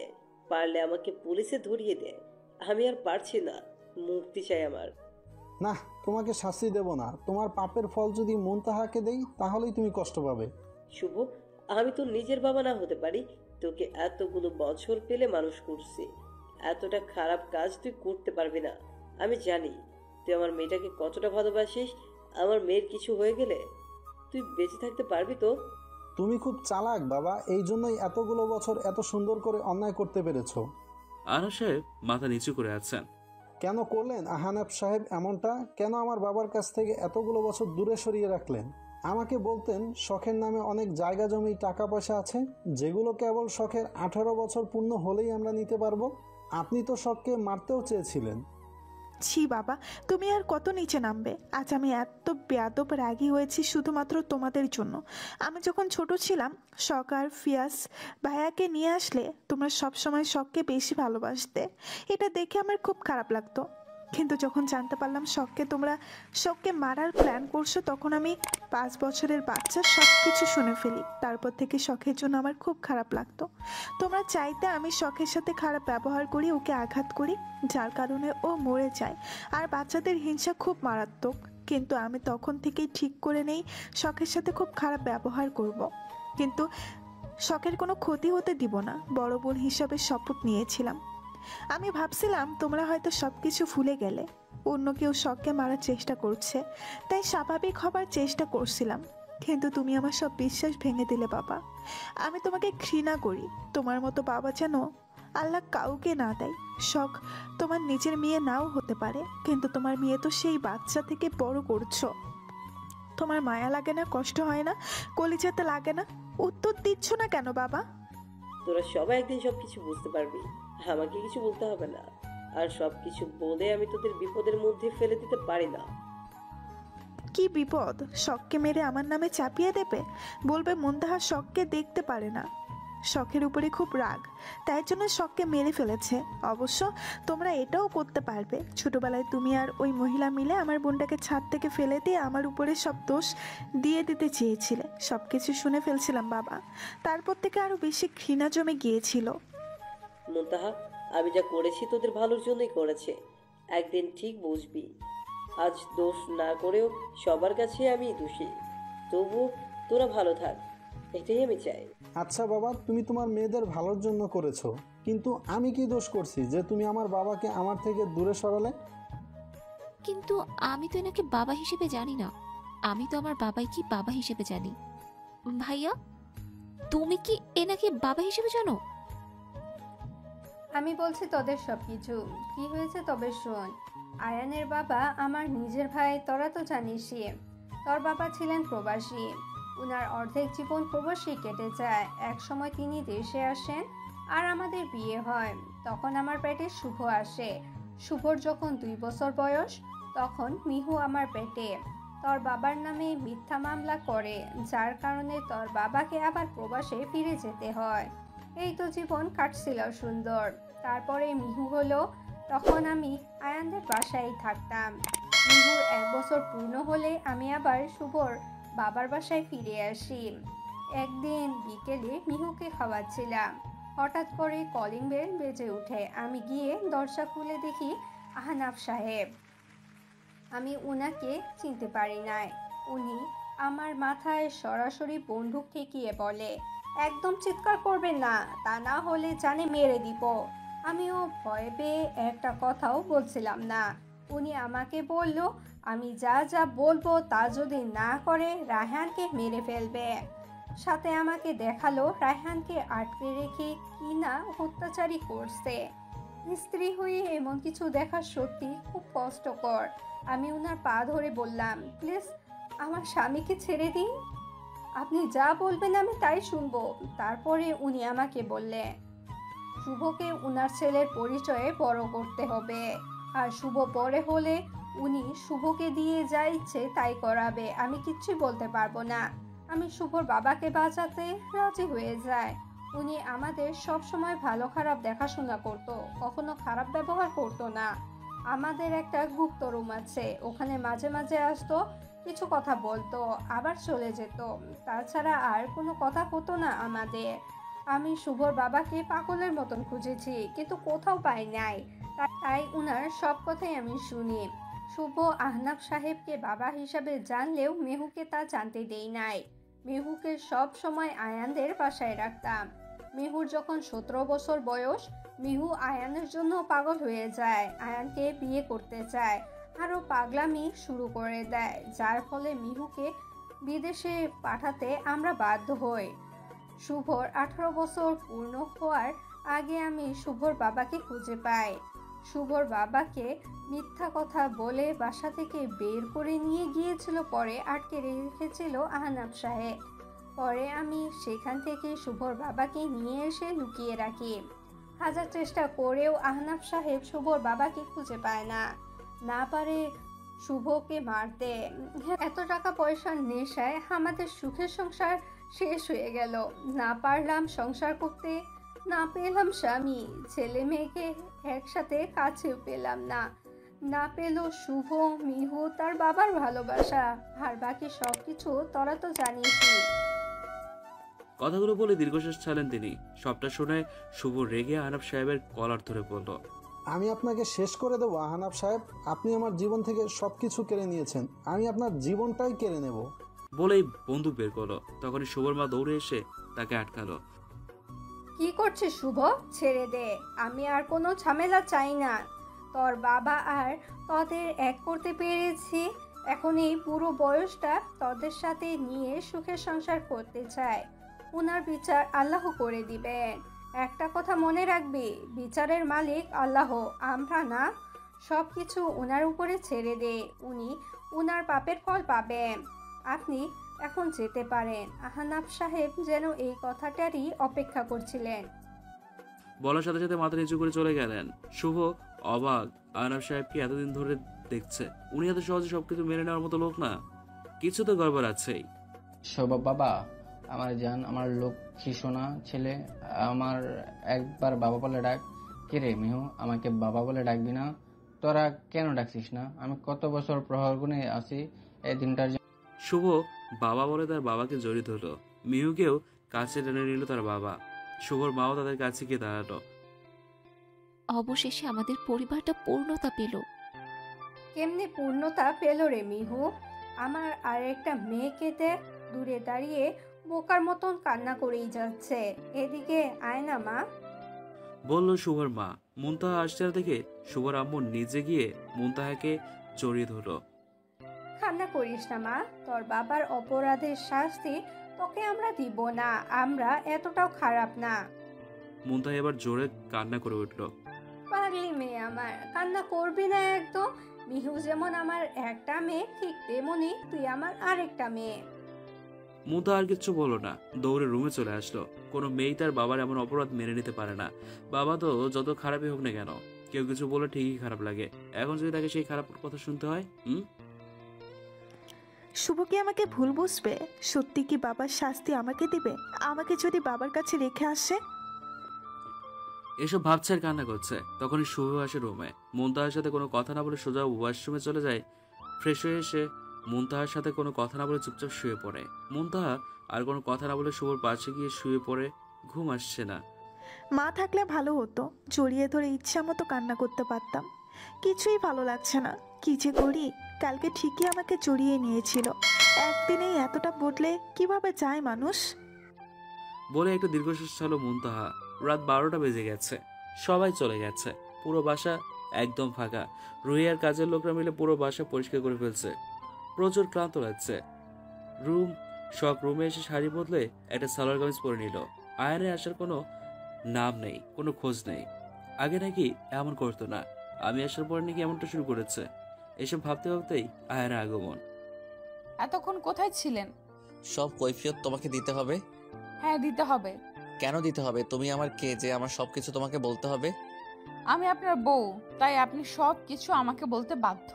পারলে আমাকে পুলিশে ধরিয়ে দে। আমি আর পারছি না, মুক্তি চাই আমার। না, তোমাকে শাস্তি দেব না। তোমার পাপের ফল যদি মুনতাহাকে দেই তাহলেই তুমি কষ্ট পাবে। শুভ, আমি তোর নিজের বাবা না হতে পারি, তোকে এতগুলো বছর পেলে মানুষ করছি, এতটা খারাপ কাজ তুই করতে পারবি না। আমি জানি তুই আমার মেয়েটাকে কতটা ভালোবাসিস। আমার মেয়ের কিছু হয়ে গেলে তুই বেঁচে থাকতে পারবি তো? তুমি খুব চালাক বাবা, এই জন্যই এতগুলো বছর এত সুন্দর করে অন্যায় করতে পেরেছো। আহনাব সাহেব মাথা নিচু করে আছেন। কেন করলেন আহনাব সাহেব এমনটা? কেন আমার বাবার কাছ থেকে এতগুলো বছর দূরে সরিয়ে রাখলেন? আমাকে বলতেন শখের নামে অনেক জায়গা জমি টাকা পয়সা আছে, যেগুলো কেবল শখের 18 বছর পূর্ণ হলেই আমরা নিতে পারবো। আপনি তো শখকে মারতেও চেয়েছিলেন। ছি বাবা, তুমি আর কত নিচে নামবে? আজ আমি এত বেয়াদব রাগী হয়েছি শুধুমাত্র তোমাদের জন্য। আমি যখন ছোট ছিলাম, শখ আর ফিয়াস ভাইয়াকে নিয়ে আসলে তোমরা সবসময় শখকে বেশি ভালোবাসতে। এটা দেখে আমার খুব খারাপ লাগতো, কিন্তু যখন জানতে পারলাম শখকে মারার প্ল্যান করছো, তখন আমি 5 বছরের বাচ্চা সব কিছু শুনে ফেলি। তারপর থেকে শখের জন্য আমার খুব খারাপ লাগতো। তোমরা চাইতে আমি শখের সাথে খারাপ ব্যবহার করি, ওকে আঘাত করি, যার কারণে ও মরে যায়। আর বাচ্চাদের হিংসা খুব মারাত্মক, কিন্তু আমি তখন থেকেই ঠিক করে নেই শখের সাথে খুব খারাপ ব্যবহার করব। কিন্তু শখের কোনো ক্ষতি হতে দিব না, বড় বোন হিসাবে শপথ নিয়েছিলাম। আমি ভাবছিলাম তোমরা হয়তো সব কিছু ভুলে গেলে, অন্য কেউ শখকে মারার চেষ্টা করছে, তাই স্বাভাবিক হবার চেষ্টা করছিলাম। কিন্তু তুমি আমার সব বিশ্বাস ভেঙে দিলে বাবা। আমি তোমাকে ঘৃণা করি। তোমার মতো বাবা যেন আল্লাহ কাউকে না দেয়। শখ তোমার নিজের মেয়ে নাও হতে পারে, কিন্তু তোমার মেয়ে তো সেই বাচ্চা থেকে বড় করছো। তোমার মায়া লাগে না, কষ্ট হয় না, কলিজাতে লাগে না? উত্তর দিচ্ছ না কেন বাবা? তোরা সবাই একদিন সবকিছু বুঝতে পারবি, আমাকে কিছু বলতে হবে না। আর সবকিছু বলে আমি তোদের বিপদের মধ্যে ফেলে দিতে পারি না। কি বিপদ? শখকে মেরে আমার নামে চাপিয়ে দেবে? বলবে মুনতাহা শখকে দেখতে পারে না, শখের উপরে খুব রাগ, তাই জন্য শখকে মেরে ফেলেছে। অবশ্য তোমরা এটাও করতে পারবে, ছোটবেলায় তুমি আর ওই মহিলা মিলে আমার বোনটাকে ছাদ থেকে ফেলে দিয়ে আমার উপরে সব দোষ দিয়ে দিতে চেয়েছিলে। সব কিছু শুনে ফেলছিলাম বাবা, তারপর থেকে আরো বেশি ঘৃণা জমে গিয়েছিল। মুনতাহা, আমি যা করেছি তোদের ভালোর জন্যই করেছে, একদিন ঠিক বুঝবি। আজ দোষ না করেও সবার কাছে আমি দোষী, তবু তোরা ভালো থাক, এটাই আমি চাই। আচ্ছা বাবা, তুমি তোমার মেয়েদের ভালোর জন্য করেছো, কিন্তু আমি কি দোষ করছি যে তুমি আমার বাবাকে আমার থেকে দূরে সরালে? কিন্তু আমি তো এনাকে বাবা হিসেবে জানি না। আমি তো আমার বাবাই কি বাবা হিসেবে জানি। ভাইয়া, তুমি কি এনাকে বাবা হিসেবে জানো? আমি বলছি তোদের সব কিছু কি হয়েছে তবে শোন। আয়ানের বাবা আমার নিজের ভাই, তোরা তো জানিসই। তোর বাবা ছিলেন প্রবাসী, উনার অর্ধেক জীবন প্রবাসী কেটে যায়। এক সময় তিনি দেশে আসেন আর আমাদের বিয়ে হয়। তখন আমার পেটে শুভ আসে। শুভর যখন 2 বছর বয়স, তখন মিহু আমার পেটে। তোর বাবার নামে মিথ্যা মামলা করে, যার কারণে তোর বাবাকে আবার প্রবাসে ফিরে যেতে হয়। এই তো জীবন কাটছিল সুন্দর। তারপরে মিহু হলো, তখন আমি আয়ানদের বাসায় থাকতাম। মিহুর 1 বছর পূর্ণ হলে আমি আবার শুভর বাবার বাসায় ফিরে আসি। একদিন বিকেলে মিহুকে খাওয়াচ্ছিলাম, হঠাৎ করে কলিং বেল বেজে ওঠে। আমি গিয়ে দরজা খুলে দেখি আহনাফ সাহেব। আমি উনাকে চিনতে পারি নাই। উনি আমার মাথায় সরাসরি বন্দুক ঠেকিয়ে বলে, একদম চিৎকার করবেন না, তা না হলে জানে মেরে দিব। আমিও ভয় পেয়ে একটা কথাও বলছিলাম না। উনি আমাকে বলল, আমি যা যা বলবো তা যদি না করে রায়হানকে মেরে ফেলবে। সাথে আমাকে দেখালো রায়হানকে আটকে রেখে কি না অত্যাচারী করছে। স্ত্রী হয়ে এমন কিছু দেখা সত্যি খুব কষ্টকর। আমি ওনার পা ধরে বললাম, প্লিজ আমার স্বামীকে ছেড়ে দিন, আপনি যা বলবেন আমি তাই শুনবো। তারপরে উনি আমাকে বললেন, শুভকে উনার ছেলের পরিচয়ে বড় করতে হবে, আর শুভ পরে হলে উনি শুভকে দিয়ে যা ইচ্ছে তাই করাবে, আমি কিচ্ছু বলতে পারবো না। আমি শুভর বাবাকে বাঁচাতে রাজি হয়ে যায়। উনি আমাদের সব সময় ভালো খারাপ দেখাশোনা করত, কখনো খারাপ ব্যবহার করতো না। আমাদের একটা গুপ্ত রুম আছে, ওখানে মাঝে মাঝে আসতো, কিছু কথা বলতো, আবার চলে যেত। তাছাড়া আর কোনো কথা হতো না আমাদের। আমি শুভর বাবাকে পাগলের মতন খুঁজেছি, কিন্তু কোথাও পাই নাই। তাই উনার সব কথাই আমি শুনি। শুভ আহনাফ সাহেবকে বাবা হিসাবে জানলেও মেহুকে তা জানতে দেই নাই। মেহুকে সব সময় আয়ানদের বাসায় রাখতাম। মেহুর যখন 17 বছর বয়স, মিহু আয়ানের জন্য পাগল হয়ে যায়, আয়ানকে বিয়ে করতে চায়, আরও পাগলামি শুরু করে দেয়, যার ফলে মিহুকে বিদেশে পাঠাতে আমরা বাধ্য হই। শুভর 18 বছর পূর্ণ হওয়ার আগে আমি শুভর বাবাকে খুঁজে পাই। শুভর বাবাকে মিথ্যা কথা বলে বাসা থেকে বের করে নিয়ে গিয়েছিল, পরে আটকে রেখেছিল আহনাফ সাহেব। পরে আমি সেখান থেকে শুভর বাবাকে নিয়ে এসে লুকিয়ে রাখি। হাজার চেষ্টা করেও আহনাফ সাহেব শুভর বাবাকে খুঁজে পায় না, না পারে শুভকে মারতে। এত টাকা পয়সার নেশায় আমাদের সুখের সংসার শেষ হয়ে গেল। না পারলাম সংসার করতে, না পেলাম স্বামী, ছেলে মেয়েকে একসাথে কাছেও পেলাম না, না পেল শুভ, মিহু, তার বাবার ভালোবাসা, আর বাকি সব কিছু তোরা তো জানিসই। কথাগুলো বলে দীর্ঘশ্বাস ছাড়লেন তিনি। সবটা শুনে শুভ রেগে আহনাফ সাহেবের কলার ধরে বলল, আমি আপনাকে শেষ করে দেবো আহনাব সাহেব। আপনি আমার জীবন থেকে সব কিছু কেড়ে নিয়েছেন, আমি আপনার জীবনটাই কেড়ে নেব। বলেই বন্দুক বের করলো। তখনই শুভর মা দৌড়ে এসে তাকে আটকালো। কি করছিস শুভ? ছেড়ে দে, আমি আর কোনো ঝামেলা চাই না। তোর বাবা আর তোদের এক করতে পেরেছি, এখন এই পুরো বয়সটা তোদের সাথে নিয়ে সুখের সংসার করতে চায়। ওনার বিচার আল্লাহ করে দিবেন। একটা কথা মনে রাখবি, বিচারের মালিক আল্লাহ, আমরা না। সব কিছু ওনার উপরে ছেড়ে দে, উনি ওনার পাপের ফল পাবেন। আপনি এখন যেতে পারেন। আহনাব সাহেব যেন এই কথাটারই অপেক্ষা করছিলেন। বলার সাথে সাথে মাথা নিচু করে চলে গেলেন। শুভ অবাক, আহনাব সাহেবকে এতদিন ধরে দেখছে, উনি এত সহজে সবকিছু মেনে নেওয়ার মতো লোক না, কিছু তো গড়বড় আছেই। শোভা বাবা, আমার জান, আমার লক্ষ্মী সোনা ছেলে, আমার একবার বাবা বলে ডাক। কে রে মিহু, আমাকে বাবা বলে ডাকবি না? তোরা কেন ডাকছিস না? আমি কত বছর প্রহর গুনে আছি এই দিনটার জন্য। শুভ বাবা বলে তার বাবাকে জড়িত হলো। মিহুকেও কাছে টেনে নিল তার বাবা। শুভর মাও তাদের কাছে গিয়ে দাঁড়ালো। অবশেষে আমাদের পরিবারটা পূর্ণতা পেল। কেমনে পূর্ণতা পেল রে মিহু? আমার আর একটা মেয়েকে দেখ, দূরে দাঁড়িয়ে বোকার মতন কান্না করেই যাচ্ছে। এদিকে আয় না মা, বলল শুভর মা। মুনতাহা আসছে দেখে শুভর আম্মু নিজে গিয়ে মুনতাহাকে জড়িয়ে ধরলো। কান্না করিস না মা, তোর বাবার অপরাধের শাস্তি তোকে আমরা দিব না, আমরা এতটাও খারাপ না। মুনতাহা এবার জোরে কান্না করে উঠল। পাগলি মেয়ে আমার, কান্না করবি না একদম। মিহু যেমন আমার একটা মেয়ে, ঠিক তেমনি তুই আমার আরেকটা মেয়ে। মুনতাহা আর কিচ্ছু বলল না, দৌড়ে রুমে চলে আসলো। কোনো মেয়ে তার বাবার এমন অপরাধ মেনে নিতে পারে না। বাবা তো যত খারাপই হোক না কেন, কেউ কিছু বলে ঠিকই খারাপ লাগে। এখন যদি তাকে সেই খারাপ কথা শুনতে হয়। শুভ কি আমাকে ভুল বুঝবে? সত্যি কি বাবার শাস্তি আমাকে দিবে, আমাকে যদি বাবার কাছে রেখে আসে? এসব ভাবছে আর কান্না করছে। তখনই শুভ আসে রুমে। মুনতাহার সাথে কোনো কথা না বলে সোজা ওয়াশরুমে চলে যায়। ফ্রেশ হয়ে এসে মুনতাহার সাথে কোনো কথা না বলে চুপচাপ শুয়ে পড়ে। মুনতাহা আর কোনো কথা না বলে শুভর পাশে গিয়ে শুয়ে পড়ে। ঘুম আসছে না। মা থাকলে ভালো হতো, জড়িয়ে ধরে ইচ্ছা মতো কান্না করতে পারতাম। কিছুই ভালো লাগছে না, কি যে করি। কালকে ঠিকই আমাকে জড়িয়ে নিয়েছিল, একদিনেই এতটা বদলে কিভাবে যায় মানুষ? বলে একটা দীর্ঘশ্বাস ছাড়লো মুনতাহা। রাত 12টা বেজে গেছে, সবাই চলে গেছে। পুরো বাসা একদম ফাঁকা। রুহি আর কাজের লোকরা মিলে পুরো বাসা পরিষ্কার করে ফেলছে। প্রচুর ক্লান্ত লাগছে। রুমে এসে শাড়ি বদলে একটা সালোয়ার কামিজ পরে নিল। আয়ানে আসার কোনো নাম নেই, কোনো খোঁজ নেই। আগে নাকি এমন করতো না, আমি আসার পর নাকি এমনটা শুরু করেছে। এসব ভাবতে ভাবতেই আয়ানের আগমন। এতক্ষণ কোথায় ছিলেন? সব কৈফিয়ত তোমাকে দিতে হবে। হ্যাঁ, দিতে হবে। কেন দিতে হবে? তুমি আমার কে যে আমার সবকিছু তোমাকে বলতে হবে? আমি আপনার বউ, তাই আপনি সব কিছু আমাকে বলতে বাধ্য।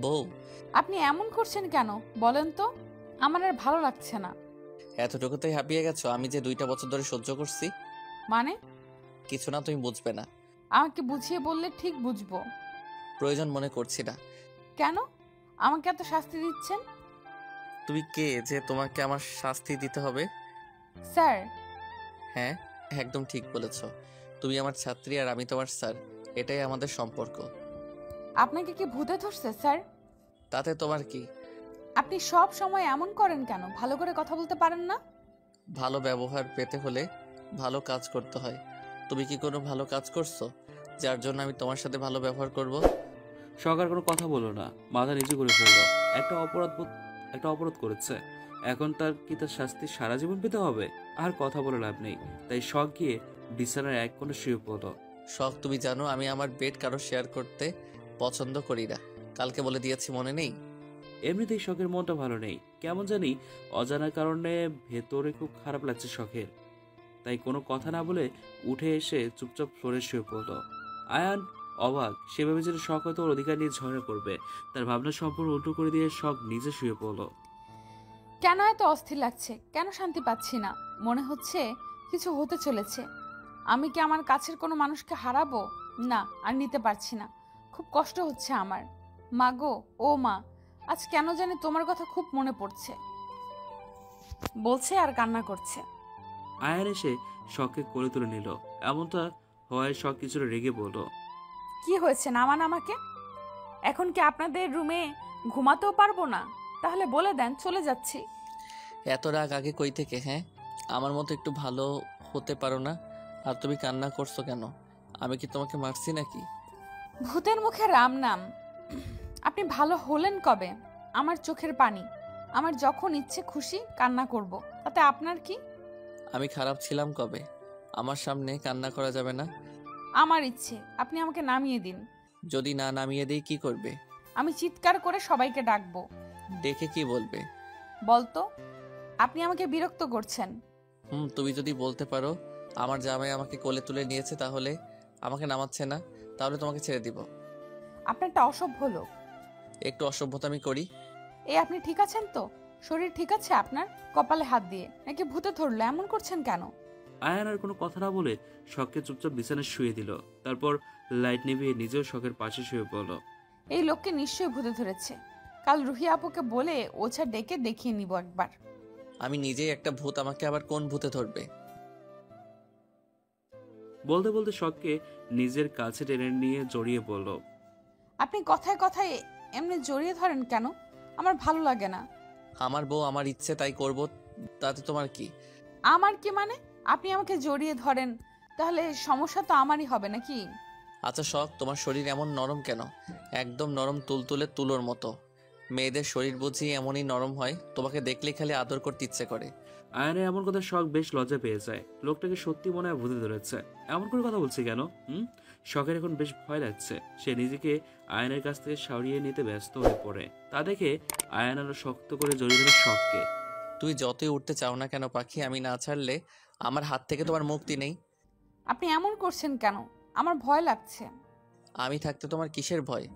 বউ? আপনি এমন করছেন কেন বলেন তো? আমার আর ভালো লাগছে না। এতটুকুতেই হাঁপিয়ে গেছো? আমি যে 2টা বছর ধরে সহ্য করছি। মানে? কিছু না, তুমি বুঝবে না। আমাকে বুঝিয়ে বললে ঠিক বুঝবো। প্রয়োজন মনে করছি না। কেন আমাকে এত শাস্তি দিচ্ছেন? তুমি কে যে তোমাকে আমার শাস্তি দিতে হবে? স্যার। হ্যাঁ, একদম ঠিক বলেছ। তুমি আমার ছাত্রী আর আমি তোমার স্যার, এটাই আমাদের সম্পর্ক। আপনাকে কি ভূতে ধরছে স্যার? তাতে তোমার কি? আপনি সব সময় এমন করেন কেন? ভালো করে কথা বলতে পারেন না? ভালো ব্যবহার পেতে হলে ভালো কাজ করতে হয়। তুমি কি কোনো ভালো কাজ করছো যার জন্য আমি তোমার সাথে ভালো ব্যবহার করব? সরকার কোনো কথা বললো না, মাথা নিচু করে ফেললো। একটা অপরাধ করেছে, এখন তার শাস্তি সারা জীবন পেতে হবে? আর কথা বলে লাভ নেই, তাই শখ গিয়ে বিছানার এক কোণে শুয়ে পড়লো। শখ? তুমি জানো আমি আমার বেড কারো শেয়ার করতে পছন্দ করি না। কালকে বলে দিয়েছি, মনে নেই? এমনিতেই শখের মনটা ভালো নেই, কেমন জানি অজানা কারণে ভেতরে খুব খারাপ লাগছে শখের। তাই কোনো কথা না বলে উঠে এসে চুপচাপ ফ্লোরে শুয়ে পড়লো। আয়ান অবাক, সে ভেবেছিল শখ হয়তো ওর অধিকার নিয়ে ঝগড়া করবে। তার ভাবনা সম্পূর্ণ উল্টো করে দিয়ে শখ নিজে শুয়ে পড়লো। কেন এত অস্থির লাগছে? কেন শান্তি পাচ্ছি না? মনে হচ্ছে কিছু হতে চলেছে। আমি কি আমার কাছের কোনো মানুষকে হারাবো? না, আর নিতে পারছি না। খুব কষ্ট হচ্ছে আমার। মা গো, ও মা, আজ কেন জানি তোমার কথা খুব মনে পড়ছে বলছে আর কান্না করছে। আয়ান এসে শখকে কোলে তুলে নিল। এমনটা হওয়ায় শখ কিছুটা রেগে বলল, কি হয়েছে, নামান আমাকে। এখন কি আপনাদের রুমে ঘুমাতেও পারবো না? তাহলে বলে দেন, চলে যাচ্ছি। এত রাগ আগে কই থেকে? হ্যাঁ, আমার মতো একটু ভালো হতে পারো না? আর তুমি কান্না করছো কেন? আমি কি তোমাকে মারছি নাকি? ভূতের মুখে রাম নাম। আপনি ভালো হলেন কবে? আমার চোখের পানি। আমার যখন ইচ্ছে খুশি কান্না করব, তাতে আপনার কি? আমি খারাপ ছিলাম কবে? আমার সামনে কান্না করা যাবে না। আমার ইচ্ছে, আপনি আমাকে নামিয়ে দিন। যদি না নামিয়ে দিই কি করবে? আমি চিৎকার করে সবাইকে ডাকবো। ডেকে কি বলবে? বলতো, আপনি আমাকে বিরক্ত করছেন। তুমি যদি বলতে পারো আমার জামাই আমাকে কোলে তুলে নিয়েছে, তাহলে আমাকে নামাচ্ছে না, তাহলে তোমাকে ছেড়ে দিব। আপনার একটা অসভ্য লোক। একটু অসভ্যতা আমি করি? এই আপনি ঠিক আছেন তো? শরীর ঠিক আছে আপনার? কপালে হাত দিয়ে নাকি ভূতে ধরলো? এমন করছেন কেন? আয়ান আর কোনো কথা না বলে শখকে চুপচাপ বিছানায় শুয়ে দিল। তারপর লাইট নিভিয়ে নিজেও শখের পাশে শুয়ে পড়ল। এই লোককে নিশ্চয়ই ভূতে ধরেছে। কাল রুহি আপুকে বলে ওঝা ডেকে দেখিয়ে নিব একবার। আমি নিজেই একটা ভূত, আমাকে আবার কোন ভূতে ধরবে? বলতে বলতে শখকে নিজের কাছে টেনে নিয়ে জড়িয়ে বলল, আপনি কথায় কথায় এমনি জড়িয়ে ধরেন কেন? আমার ভালো লাগে না। আমার বউ, আমার ইচ্ছে তাই করব, তাতে তোমার কি? আমার কি মানে? আপনি আমাকে জড়িয়ে ধরেন, তাহলে সমস্যা তো আমারই হবে নাকি? আচ্ছা শখ, তোমার শরীর এমন নরম কেন? একদম নরম তুলতুলে তুলোর মতো। মেয়েদের শরীর বুঝি এমনই নরম হয়? তোমাকে দেখলেই খালি আদর করতে ইচ্ছে করে। আয়নের এমন কথা শখ বেশ লজ্জা পেয়ে যায়। লোকটাকে সত্যি মনে হয় ভূতে ধরেছে। এমন করে কথা বলছে কেন? শখের এখন বেশ ভয় লাগছে। সে নিজেকে আয়নের কাছ থেকে সরিয়ে নিতে ব্যস্ত হয়ে পড়ে। তা দেখে আয়ন আরো শক্ত করে জড়িয়ে ধরে শখকে। তুই যতই উঠতে চাও না কেন পাখি, আমি না ছাড়লে আমার হাত থেকে তোমার মুক্তি নেই। আপনি এমন করছেন কেন? আমার ভয় লাগছে। আমি থাকতে তোমার কিসের ভয়?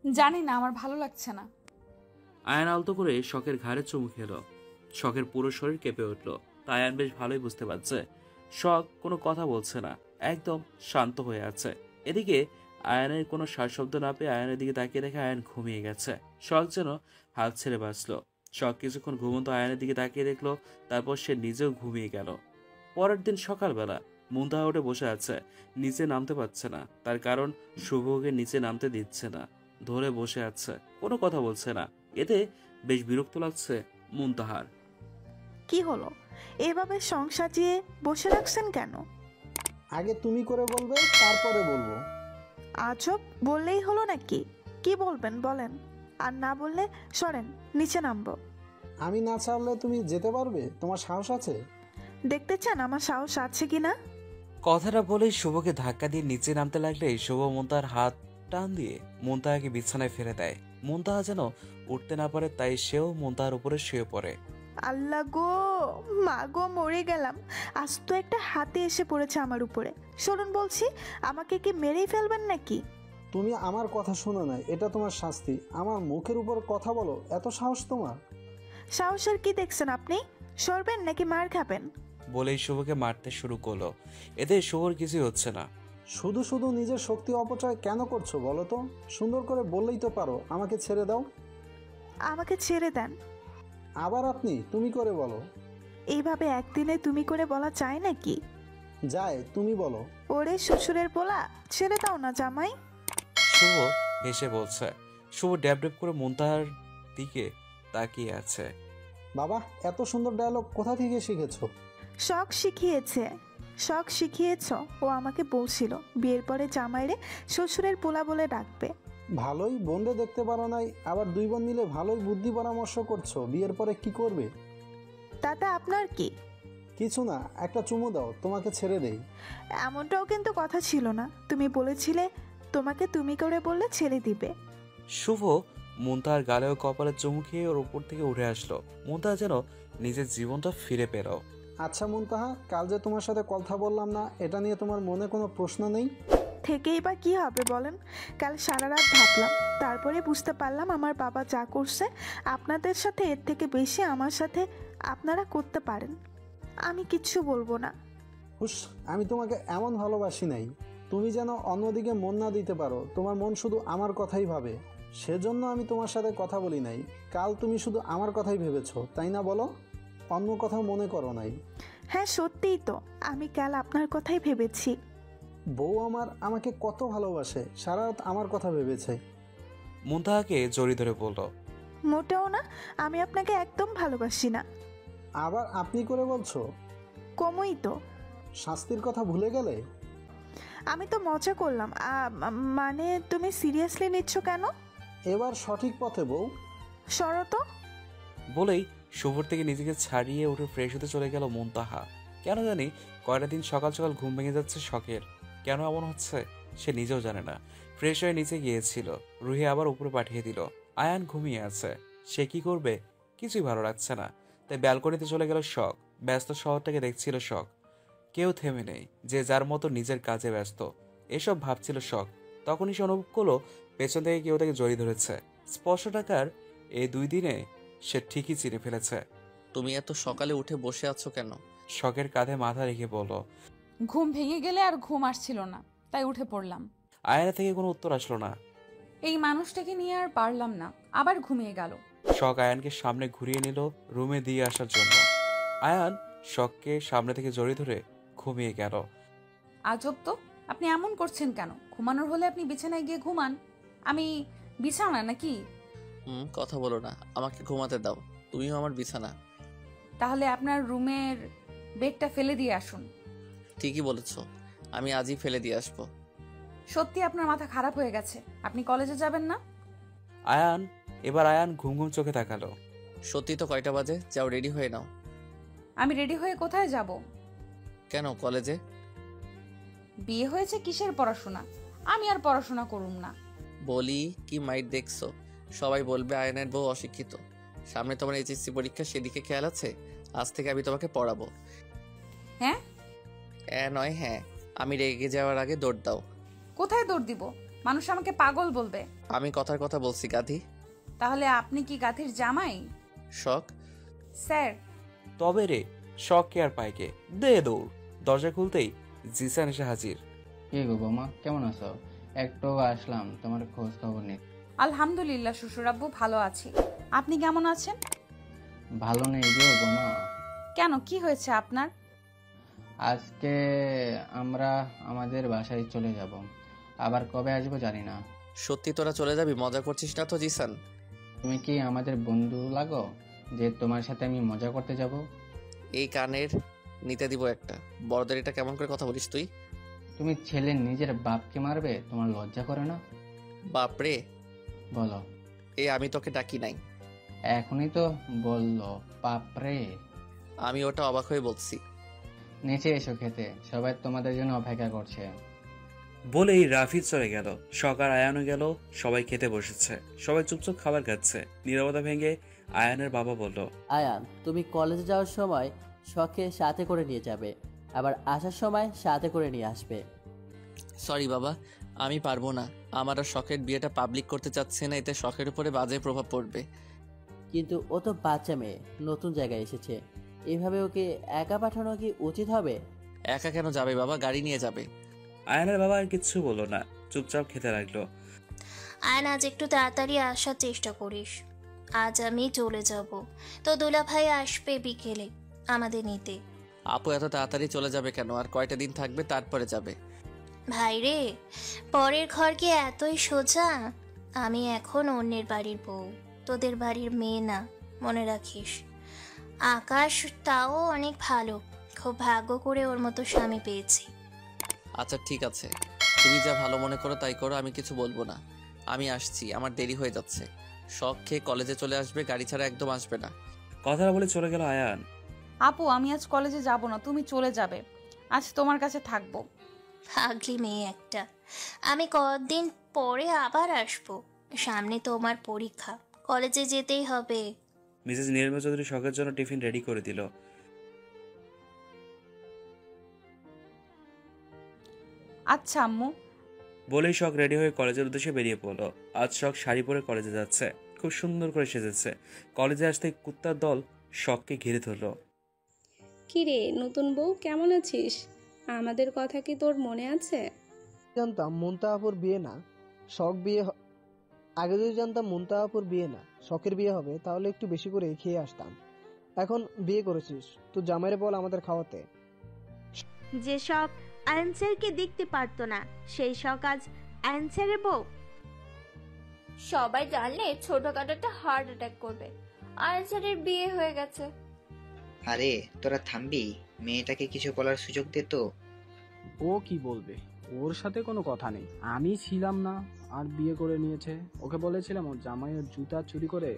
জানি না, আমার ভালো লাগছে না। আয়ন আলতো করে শখের ঘাড়ে চুমু খেলো। শখের পুরো শরীর কেঁপে উঠল। তাই আয়ন বেশ ভালোই বুঝতে পারছে শখ কোনো কথা বলছে না, একদম শান্ত হয়ে আছে। এদিকে আয়নের কোনো শ্বাসশব্দ না পেয়ে আয়নের দিকে তাকিয়ে দেখে আয়ন ঘুমিয়ে গেছে। শখ যেন হাল ছেড়ে বাঁচল। শখ কিছুক্ষণ ঘুমন্ত আয়নের দিকে তাকিয়ে দেখলো, তারপর সে নিজেও ঘুমিয়ে গেল। পরের দিন সকালবেলা মুনতাহা উঠে বসে আছে, নিচে নামতে পারছে না। তার কারণ শুভকে নিচে নামতে দিচ্ছে না, ধরে বসে আছে, কোনো কথা বলছে না। এতে বেশ বিরক্ত লাগছে মুনতাহার। কি হলো, এভাবে সংসার দিয়ে বসে রাখছেন কেন? আগে তুমি করে বলবে, তারপরে বলবো। আজব, বললেই হলো নাকি? কি বলবেন বলেন, আর না বললে সরেন, নিচে নামবো। আমি না ছাড়লে তুমি যেতে পারবে? তোমার সাহস আছে? দেখতে চান আমার সাহস আছে কিনা? কথাটা বলেই শুভকে ধাক্কা দিয়ে নিচে নামতে লাগলে শুভ মুনতাহার হাত টান দিয়ে মুনতাহাকে বিছানায় ফেলে দেয়। মুনতাহা যেন উঠতে না পারে, তাই সেও মুনতাহার উপরে শুয়ে পড়ে। আল্লাহ গো, মা গো, মরে গেলাম। আজ তো একটা হাতে এসে পড়েছে আমার উপরে। সরুন বলছি, আমাকে কি মেরেই ফেলবেন নাকি? তুমি আমার কথা শোনো না, এটা তোমার শাস্তি। আমার মুখের উপর কথা বলো, এত সাহস তোমার? সাহসের কি দেখছেন আপনি? সরবেন নাকি মার খাবেন? বলেই শুভকে মারতে শুরু করলো। এতে শুভর কিছুই হচ্ছে না। শুধু শুধু নিজের শক্তি অপচয় কেন করছো বলো তো? সুন্দর করে বললেই তো পারো, আমাকে ছেড়ে দাও। আমাকে ছেড়ে দেন। আবার আপনি তুমি করে বলো। এইভাবে একদিনে তুমি করে বলা চায় নাকি? যায়, তুমি বলো। ওরে শ্বশুরের পোলা, ছেড়ে দাও না জামাই। শুভ হেসে বলছে। শুভ ড্যাব ড্যাব করে মুনতাহার দিকে তাকিয়ে আছে। বাবা, এত সুন্দর ডায়লগ কোথা থেকে শিখেছো? শখ শিখিয়েছে। শখ শিখিয়েছ। ও আমাকে বলছিল বিয়ের পরে জামাইরে শ্বশুরের পোলা বলে ডাকবে। ভালোই, বোনরে দেখতে পারো নাই, আবার দুই বোন মিলে ভালোই বুদ্ধি পরামর্শ করছো। বিয়ের পরে কি করবে? তাতে আপনার কি? কিছু না, একটা চুমু দাও, তোমাকে ছেড়ে দেই। এমনটাও কিন্তু কথা ছিল না। তুমি বলেছিলে তোমাকে তুমি করে বললে ছেড়ে দিবে। শুভ মুনতাহার গালে ও কপালে চুমু খেয়ে ওর উপর থেকে উঠে আসলো। মুনতাহা যেন নিজের জীবনটা ফিরে পেল। আচ্ছা মুনতাহা, কাল যে তোমার সাথে কথা বললাম না, এটা নিয়ে তোমার মনে কোনো প্রশ্ন নেই? থেকেই বা কি হবে বলেন? কাল সারা রাত ভাবলাম, তারপরে বুঝতে পারলাম আমার বাবা যা করছে আপনাদের সাথে এর থেকে বেশি আমার সাথে আপনারা করতে পারেন। আমি কিচ্ছু বলবো না। হুস, আমি তোমাকে এমন ভালোবাসি নাই তুমি যেন অন্যদিকে মন না দিতে পারো। তোমার মন শুধু আমার কথাই ভাবে, সেজন্য আমি তোমার সাথে কথা বলি নাই। কাল তুমি শুধু আমার কথাই ভেবেছো, তাই না বলো? অন্য কথা মনে করো নাই? হ্যাঁ সত্যিই তো, আমি কাল আপনার কথাই ভেবেছি। বউ আমাকে কত ভালোবাসে, সারা রাত আমার কথা ভেবেছে। মুনতাহাকে জড়িয়ে ধরে বলল, মোটেও না, আমি আপনাকে একদম ভালোবাসি না। আবার আপনি করে বলছো? কমই তো। শাস্তির কথা ভুলে গেলে? আমি তো মজা করলাম। মানে তুমি সিরিয়াসলি নিচ্ছ কেন? এবার সঠিক পথে বউ। সরো তো। বলেই শুভর থেকে নিজেকে ছাড়িয়ে উঠে ফ্রেশ হতে চলে গেল মুনতাহা। কেন জানি কয়টা দিন সকাল সকাল ঘুম ভেঙে যাচ্ছে শখের। কেন এমন হচ্ছে সে নিজেও জানে না। ফ্রেশ হয়ে নিচে গিয়েছিল, রুহি আবার উপরে পাঠিয়ে দিল। আয়ান ঘুমিয়ে আছে, সে কি করবে কিছুই ভালো লাগছে না, তাই ব্যালকনিতে চলে গেল শখ। ব্যস্ত শহরটাকে দেখছিল শখ, কেউ থেমে নেই, যে যার মতো নিজের কাজে ব্যস্ত। এসব ভাবছিল শখ, তখনই সে অনুভব করলো পেছন থেকে কেউ তাকে জড়িয়ে ধরেছে। স্পর্শ টাকার এই 2 দিনে সে ঠিকই চিনে ফেলেছে। তুমি এত সকালে উঠে বসে আছো কেন? শখের কাঁধে মাথা রেখে বলল, ঘুম ভেঙে গেলে আর ঘুম আসছিল না, তাই উঠে পড়লাম। আয়না থেকে কোনো উত্তর আসলো না। এই মানুষটাকে নিয়ে আর পারলাম না, আবার ঘুমিয়ে গেল। শখ আয়ানকে সামনে ঘুরিয়ে নিল রুমে দিয়ে আসার জন্য। আয়ান শখকে সামনে থেকে জড়িয়ে ধরে ঘুমিয়ে গেল। আজব তো, আপনি এমন করছেন কেন? ঘুমানোর হলে আপনি বিছানায় গিয়ে ঘুমান, আমি বিছানা নাকি? কথা বলো না, আমাকে ঘুমাতে দাও। তুমিও আমার বিছানা। তাহলে আপনার রুমের বেডটা ফেলে দিয়ে আসুন। ঠিকই বলেছো, আমি আজই ফেলে দিয়ে আসবো। সত্যি আপনার মাথা খারাপ হয়ে গেছে, আপনি কলেজে যাবেন না? আয়ান ঘুম ঘুম চোখে তাকালো। সত্যি তো, কয়টা বাজে? যাও রেডি হয়ে নাও। আমি রেডি হয়ে কোথায় যাব? কেন, কলেজে। বিয়ে হয়েছে কিসের পড়াশোনা? আমি আর পড়াশোনা করুম না। বলি কি মাইট দেখছো? সবাই বলবে আয়নের বউ অশিক্ষিত। সামনে তোমার এইচএসসি পরীক্ষা, সেদিকে খেয়াল আছে? আজ থেকে আমি তোমাকে পড়াবো। হ্যাঁ নয় হ্যাঁ। আমি রেগে যাওয়ার আগে দৌড় দাও। কোথায় দৌড় দিব? মানুষ আমাকে পাগল বলবে। আমি কথার কথা বলছি, গাধি। তাহলে আপনি কি গাধির জামাই? শখ স্যার। তবে রে, শখ কে আর পাইকে দে দৌড়। দরজা খুলতেই জিসান এসে হাজির। কি গো বৌমা, কেমন আছো? একটু আসলাম তোমার খোঁজ খবর নিতে। আলহামদুলিল্লাহ শ্বশুর আব্বু, ভালো আছি। আপনি কেমন আছেন? ভালো নেই গো বৌমা। কেন, কি হয়েছে আপনার? আজকে আমরা আমাদের বাসায় চলে যাব, আবার কবে আসবো জানি না। সত্যি তোরা চলে যাবি? মজা করছিস না তো জিসান? তুমি কি আমাদের বন্ধু লাগো যে তোমার সাথে আমি মজা করতে যাব? এই কানের নিতে দিব একটা। বড়দের এটা কেমন করে কথা বলিস তুই? তুমি ছেলে নিজের বাপকে মারবে, তোমার লজ্জা করে না? বাপরে। বলো। আমি তোকে ডাকি নাই। এখনই তো বললো বাপরে। আমি ওটা অবাক হয়ে বলছি। নিচে এসো খেতে, সবাই তোমাদের জন্য অপেক্ষা করছে। বলেই রাফি চলে গেল। শখ আর আয়ানও গেল, সবাই খেতে বসেছে। সবাই চুপচাপ খাবার খাচ্ছে। নীরবতা ভেঙে আয়ানের বাবা বলল, আয়ান, তুমি কলেজে যাওয়ার সময় শখকে সাথে করে নিয়ে যাবে, আবার আসার সময় সাথে করে নিয়ে আসবে। সরি বাবা, আমি পারবো না। আমার আর শখের বিয়েটা পাবলিক করতে চাচ্ছে না, এতে শখের উপরে বাজে প্রভাব পড়বে। কিন্তু ও তো বাচ্চা মেয়ে, নতুন জায়গায় এসেছে, এভাবে ওকে একা পাঠানো কি উচিত হবে? একা কেন যাবে বাবা, গাড়ি নিয়ে যাবে। আয়ানের বাবা আর কিচ্ছু বললো না, চুপচাপ খেতে লাগলো। আয়ন, আজ একটু তাড়াতাড়ি আসার চেষ্টা করিস। আজ আমি চলে যাব, তো দুলা ভাই আসবে বিকেলে আমাদের নিতে। আপু এত তাড়াতাড়ি চলে যাবে কেন? আর কয়টা দিন থাকবে, তারপরে যাবে। ভাই রে, পরের ঘর কি এতই সোজা? আমি এখন অন্যের বাড়ির বউ, তোদের বাড়ির মেয়ে না, মনে রাখিস। আকাশ তাও অনেক ভালো, খুব ভাগ্য করে ওর মতো স্বামী পেয়েছি। আচ্ছা ঠিক আছে, তুমি যা ভালো মনে করো তাই করো, আমি কিছু বলবো না। আমি আসছি, আমার দেরি হয়ে যাচ্ছে। শখ খেয়ে কলেজে চলে আসবে, গাড়ি ছাড়া একদম আসবে না। কথাটা বলে চলে গেল আয়ান। আপু, আমি আজ কলেজে যাব না, তুমি চলে যাবে। আজ তোমার কাছে থাকবো। পাগলি মেয়ে একটা। আমি কদিন পরে আবার আসবো, সামনে তোমার পরীক্ষা, কলেজে যেতেই হবে। মিসেস নীলিমা চৌধুরী শখের জন্য টিফিন রেডি করে দিল। আচ্ছা আম্মু। বলেই শখ রেডি হয়ে কলেজের উদ্দেশ্যে বেরিয়ে পড়লো। আজ শখ শাড়ি পরে কলেজে যাচ্ছে, খুব সুন্দর করে সেজেছে। কলেজে আসতে কুত্তার দল শখকে ঘিরে ধরলো। কিরে নতুন বউ, কেমন আছিস? আমাদের কথা কি তোর মনে আছে? জানতাম মুনতাহাপুর বিয়ে না, শখ বিয়ে। আগে যদি জানতাম মুনতাহাপুর বিয়ে না শখের বিয়ে হবে, তাহলে একটু বেশি করে খেয়ে আসতাম। এখন বিয়ে করেছিস, তো জামাইরে বল আমাদের খাওয়াতে। যেসব অ্যান্সারকে দেখতে পারতো না, সেই শখ আজ অ্যান্সারের বউ। সবাই জানলে ছোটখাটো একটা হার্ট অ্যাটাক করবে। আনসারের বিয়ে হয়ে গেছে। আরে তোরা থামবি, মেয়েটাকে কিছু বলার সুযোগ দে তো। ও কি বলবে, ওর সাথে কোনো কথা নেই। আমি ছিলাম না আর বিয়ে করে নিয়েছে। ওকে বলেছিলাম ওর জামাইয়ের জুতা চুরি করে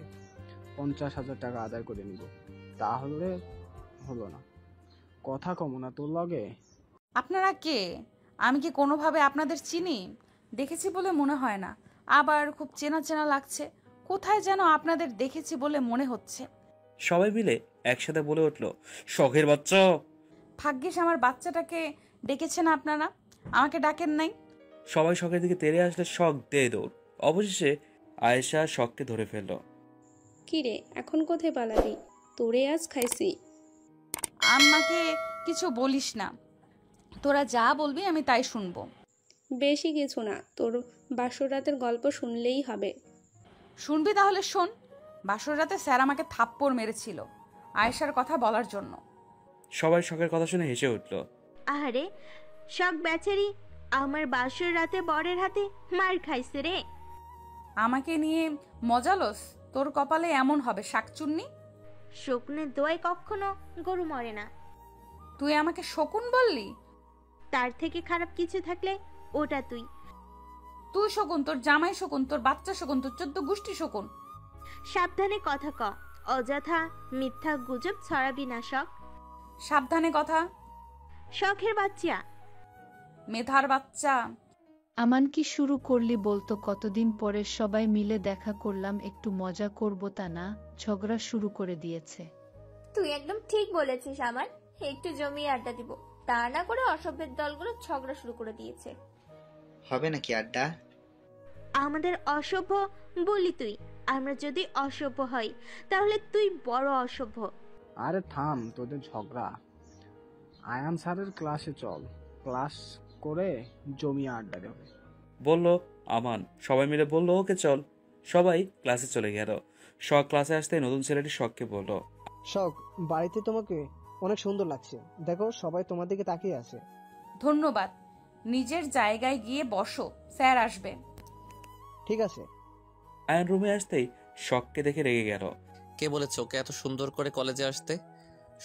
50,000 টাকা আদায় করে নিব, তাহলে হলো না। কথা কম না তোর লগে। আপনারা কে? আমি কি কোনোভাবে আপনাদের চিনি? দেখেছি বলে মনে হয় না, আবার খুব চেনা চেনা লাগছে। কোথায় যেন আপনাদের দেখেছি বলে মনে হচ্ছে। সবাই মিলে একসাথে বলে উঠল, শখের বাচ্চা। ভাগ্যিস আমার বাচ্চাটাকে ডেকেছেন আপনারা, আমাকে ডাকেন নাই। সবাই শখের দিকে তেড়ে আসলে শখ দে দৌড়। অবশেষে আয়েশা শখকে ধরে ফেলল। কিরে, এখন কোথায় পালাবি? তোরে আজ খাইছি। আমাকে কিছু বলিস না, তোরা যা বলবি আমি তাই শুনবো। বেশি কিছু না, তোর বাসর রাতের গল্প শুনলেই হবে। শুনবি তাহলে শোন। বাসর রাতে স্যার আমাকে থাপ্পড় মেরেছিল আয়েশার কথা বলার জন্য। সবাই শখের কথা শুনে হেসে উঠল। আরে শখ বেচারি আমার বাসর রাতে বরের হাতে মার খাইছে রে। আমাকে নিয়ে মজালস? তোর কপালে এমন হবে শাকচুন্নি। শকুনের দোয়ায় কখনো গরু মরে না। তুই আমাকে শকুন বললি? তার থেকে খারাপ কিছু থাকলে ওটা তুই। তুই শকুন, তোর জামাই শকুন, তোর বাচ্চা শকুন, তোর 14 গোষ্ঠী শকুন। সাবধানে কথা ক, অযথা মিথ্যা গুজব ছড়াবি না শখ। সাবধানে কথা। শখের বাচ্চা, মেধার বাচ্চা। আমান কি শুরু করলি বলতো? কতদিন পরে সবাই মিলে দেখা করলাম, একটু মজা করব তা না, ঝগড়া শুরু করে দিয়েছে। তুই একদম ঠিক বলেছিস আমার, একটু জমিয়ে আড্ডা দিব, তা না করে অসভ্যের দলগুলো ঝগড়া শুরু করে দিয়েছে। হবে নাকি আড্ডা? আমাদের অসভ্য বলি তুই, আমরা যদি অসভ্য হই তাহলে তুই বড় অসভ্য। আরে থাম তোদের ঝগড়া, আয়ান স্যারের ক্লাসে চল, ক্লাস করে জমিয়ে আড্ডা দেবে বলল আমান। সবাই মিলে বলল ওকে চল। সবাই ক্লাসে চলে গেল। শখ ক্লাসে আসতে নতুন ছেলেটি শখকে বলল, শখ, বাড়িতে তোমাকে অনেক সুন্দর লাগছে, দেখো সবাই তোমার দিকে তাকিয়ে আছে। ধন্যবাদ, নিজের জায়গায় গিয়ে বসো, স্যার আসবে। ঠিক আছে। আয়ান রুমে আসতেই শখকে দেখে রেগে গেল। কে বলেছে ওকে এত সুন্দর করে কলেজে আসতে?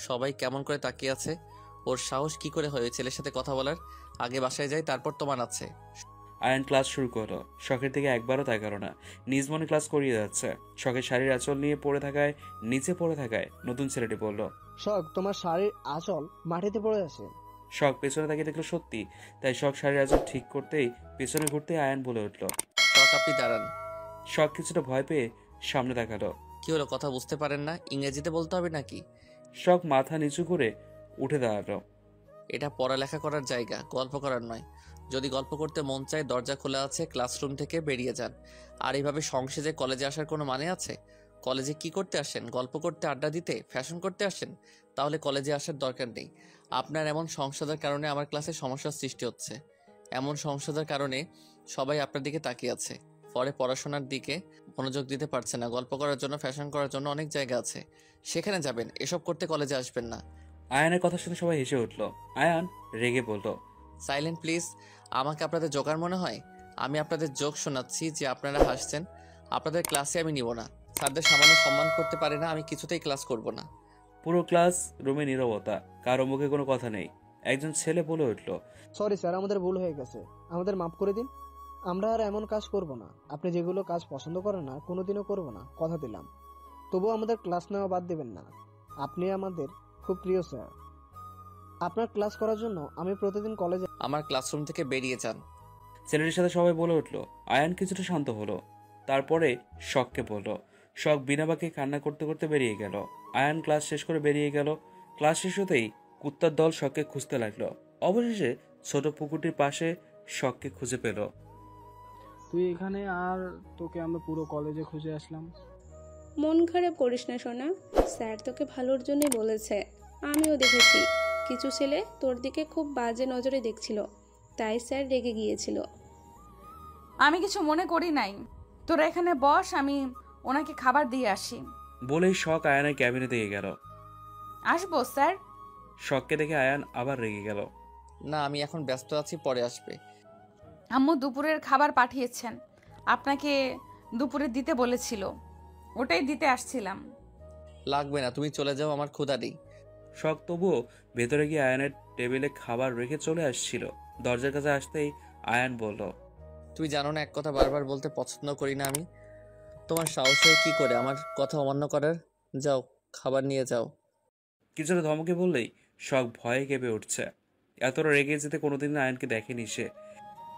সবাই কেমন করে তাকিয়ে আছে? ওর সাহস কি করে হয় ওই ছেলের সাথে কথা বলার? আগে বাসায় যাই, তারপর তো মানাচ্ছে। আয়ান ক্লাস শুরু করলো। শখের দিকে একবারও তাকালো না, নিজ মনে ক্লাস করিয়ে যাচ্ছে। শখের শাড়ির আঁচল নিয়ে পড়ে থাকায়, নিচে পড়ে থাকায় নতুন ছেলেটি বলল, শখ, তোমার শাড়ির আঁচল মাটিতে পড়ে আছে। শখ পেছনে তাকিয়ে দেখলো সত্যি। তাই শখ শাড়ির আঁচল ঠিক করতেই পেছনে ঘুরতেই আয়ান বলে উঠল, শখ আপনি দাঁড়ান। শখ কিছুটা ভয় পেয়ে সামনে তাকালো। কি হলো, কথা বুঝতে পারেন না? ইংরেজিতে বলতে হবে নাকি? শখ মাথা নিচু করে উঠে দাঁড়ালো। এটা পড়ালেখা করার জায়গা, গল্প করার নয়। যদি গল্প করতে মন চায় দরজা খোলা আছে, ক্লাসরুম থেকে বেরিয়ে যান। আর এইভাবে সংসেজে কলেজে আসার কোনো মানে আছে? কলেজে কি করতে আসেন? গল্প করতে, আড্ডা দিতে, ফ্যাশন করতে আসেন? তাহলে কলেজে আসার দরকার নেই। আপনার এমন সংসদের কারণে আমার ক্লাসে সমস্যার সৃষ্টি হচ্ছে। এমন সংসদের কারণে সবাই আপনার দিকে তাকিয়ে আছে, পরে পড়াশোনার দিকে মনোযোগ দিতে পারছে না। গল্প করার জন্য, ফ্যাশন করার জন্য অনেক জায়গা আছে, সেখানে যাবেন। এসব করতে কলেজে আসবেন না। আয়ানের কথা শুনে সবাই হেসে উঠল। আয়ান রেগে বলল, সাইলেন্ট প্লিজ। আমাকে আপনাদের জোকার মনে হয়? আমি আপনাদের জোক শোনাচ্ছি যে আপনারা হাসছেন। আপনাদের ক্লাসে আমি নিব না। স্যারদের সামান্য সম্মান করতে পারে না, আমি কিছুতেই ক্লাস করব না। পুরো ক্লাস রুমে নীরবতা, কারো মুখে কোনো কথা নেই। একজন ছেলে বলে উঠল, সরি স্যার, আমাদের ভুল হয়ে গেছে, আমাদের মাফ করে দিন। আমরা আর এমন কাজ করব না। আপনি যেগুলো কাজ পছন্দ করেন না কোনোদিনও করব না, কথা দিলাম। তবুও আমাদের ক্লাস নেওয়া বাদ দেবেন না। আপনি আমাদের খুব প্রিয় স্যার। আপনার ক্লাস করার জন্য আমি প্রতিদিন কলেজে। আমার ক্লাসরুম থেকে বেরিয়ে যান। ছেলেটির সাথে সবাই বলে উঠল। আয়ান কিছুটা শান্ত হলো, তারপরে শখকে বলল। শখ বিনা বাক্যে কান্না করতে করতে বেরিয়ে গেল। আয়ান ক্লাস শেষ করে বেরিয়ে গেল। ক্লাস শেষ হতেই কুত্তার দল শখকে খুঁজতে লাগলো। অবশেষে ছোট পুকুরটির পাশে শখকে খুঁজে পেল। তুই এখানে, আর তোকে আমরা পুরো কলেজে খুঁজে আসলাম। মন খারাপ করিস না সোনা, স্যার তোকে ভালোর জন্যই বলেছে। আমিও দেখেছি কিছু ছেলে তোর দিকে খুব বাজে নজরে দেখছিল, তাই স্যার রেগে গিয়েছিল। আমি কিছু মনে করি নাই, তোরা এখানে বস, আমি ওনাকে খাবার দিয়ে আসি। বলেই শখ আয়ানের ক্যাবিনে দিয়ে গেল। আসবো স্যার। শখকে দেখে আয়ান আবার রেগে গেল। না, আমি এখন ব্যস্ত আছি, পরে আসবে। আম্মু দুপুরের খাবার পাঠিয়েছেন, আপনাকে দুপুরে দিতে বলেছিল, ওটাই দিতে আসছিলাম। লাগবে না, তুমি চলে যাও, আমার ক্ষুধা নেই। শখ তবুও ভেতরে গিয়ে আয়ানের টেবিলে খাবার রেখে চলে আসছিল। দরজার কাছে আসতেই আয়ান বলল, তুই জানো না এক কথা বারবার বলতে পছন্দ করি না আমি। তোমার সাহস হয় কি করে আমার কথা অমান্য করার? যাও, খাবার নিয়ে যাও। কিছুটা ধমকে বললেই শখ ভয়ে কেঁপে উঠছে। এতটা রেগে যেতে কোনোদিন আয়ানকে দেখেনি সে।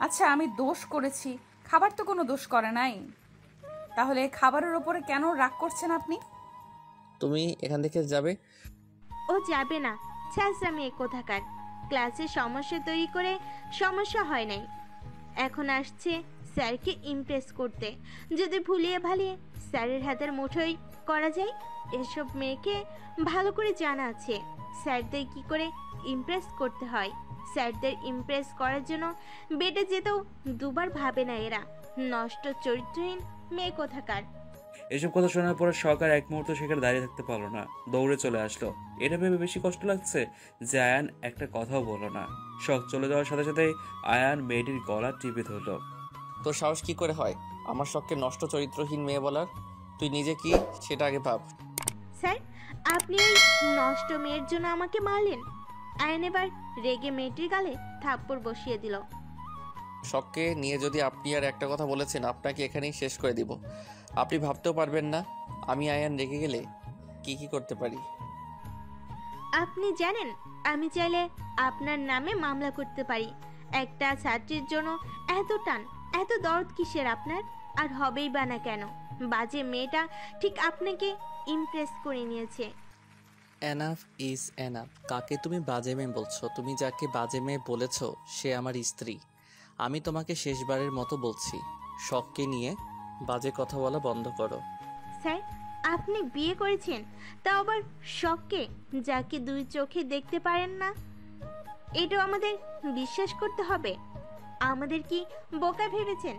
আচ্ছা, আমি দোষ করেছি, খাবার তো কোনো দোষ করে নাই, তাহলে খাবারের ওপরে কেন রাগ করছেন আপনি? তুমি এখান থেকে যাবে। ও যাবে না, ছ্যাঁচড়ামি এক কোথাকার। ক্লাসে সমস্যা তৈরি করে সমস্যা হয় নাই, এখন আসছে স্যারকে ইমপ্রেস করতে। যদি ভুলিয়ে ভালিয়ে স্যারের হাতের মুঠোই করা যায়। এসব মেয়েকে ভালো করে জানা আছে স্যারদের কি করে ইমপ্রেস করতে হয়। স্যারদের ইমপ্রেস করার জন্য বেডে যেতেও দুবার ভাবে না এরা। নষ্ট চরিত্রহীন মেয়ে কোথাকার। এসব কথা শোনার পরে শখ আর এক মুহূর্ত সেখানে দাঁড়িয়ে থাকতে পারলো না, দৌড়ে চলে আসলো। এটা ভেবে বেশি কষ্ট লাগছে যে আয়ান একটা কথাও বললো না। শখ চলে যাওয়ার সাথে সাথে আয়ান মেয়েটির গলা টিপে ধরলো। তোর সাহস কি করে হয় আমার শখকে নষ্ট চরিত্রহীন মেয়ে বলার? তুই নিজে কি সেটা আগে ভাব। স্যার, আপনি ওই নষ্ট মেয়ের জন্য আমাকে মারলেন। আয়ন এবার রেগে মেয়েটির গালে থাপ্পড় বসিয়ে দিল। শখকে নিয়ে যদি আপনি আর একটা কথা বলেছেন, আপনাকে এখানেই শেষ করে দিব। আপনি ভাবতেও পারবেন না আমি আয়ান রেগে গেলে কি কি করতে পারি। আপনি জানেন আমি চাইলে আপনার নামে মামলা করতে পারি। একটা ছাত্রীর জন্য এত টান, এত দরদ কিসের আপনার? আর হবেই বা না কেন? বাজে মেয়েটা ঠিক আপনাকে ইমপ্রেস করে নিয়েছে। Enough is enough. কাকে তুমি বাজে মেয়ে বলছো? তুমি যাকে বাজে মেয়ে বলেছ সে আমার স্ত্রী। আমি তোমাকে শেষবারের মতো বলছি, শখকে নিয়ে বাজে কথা বলা বন্ধ করো। স্যার, আপনি বিয়ে করেছেন, তাও আবার শখকে, যাকে দুই চোখে দেখতে পারেন না। এটাও আমাদের বিশ্বাস করতে হবে? আমাদের কি বোকা ভেবেছেন?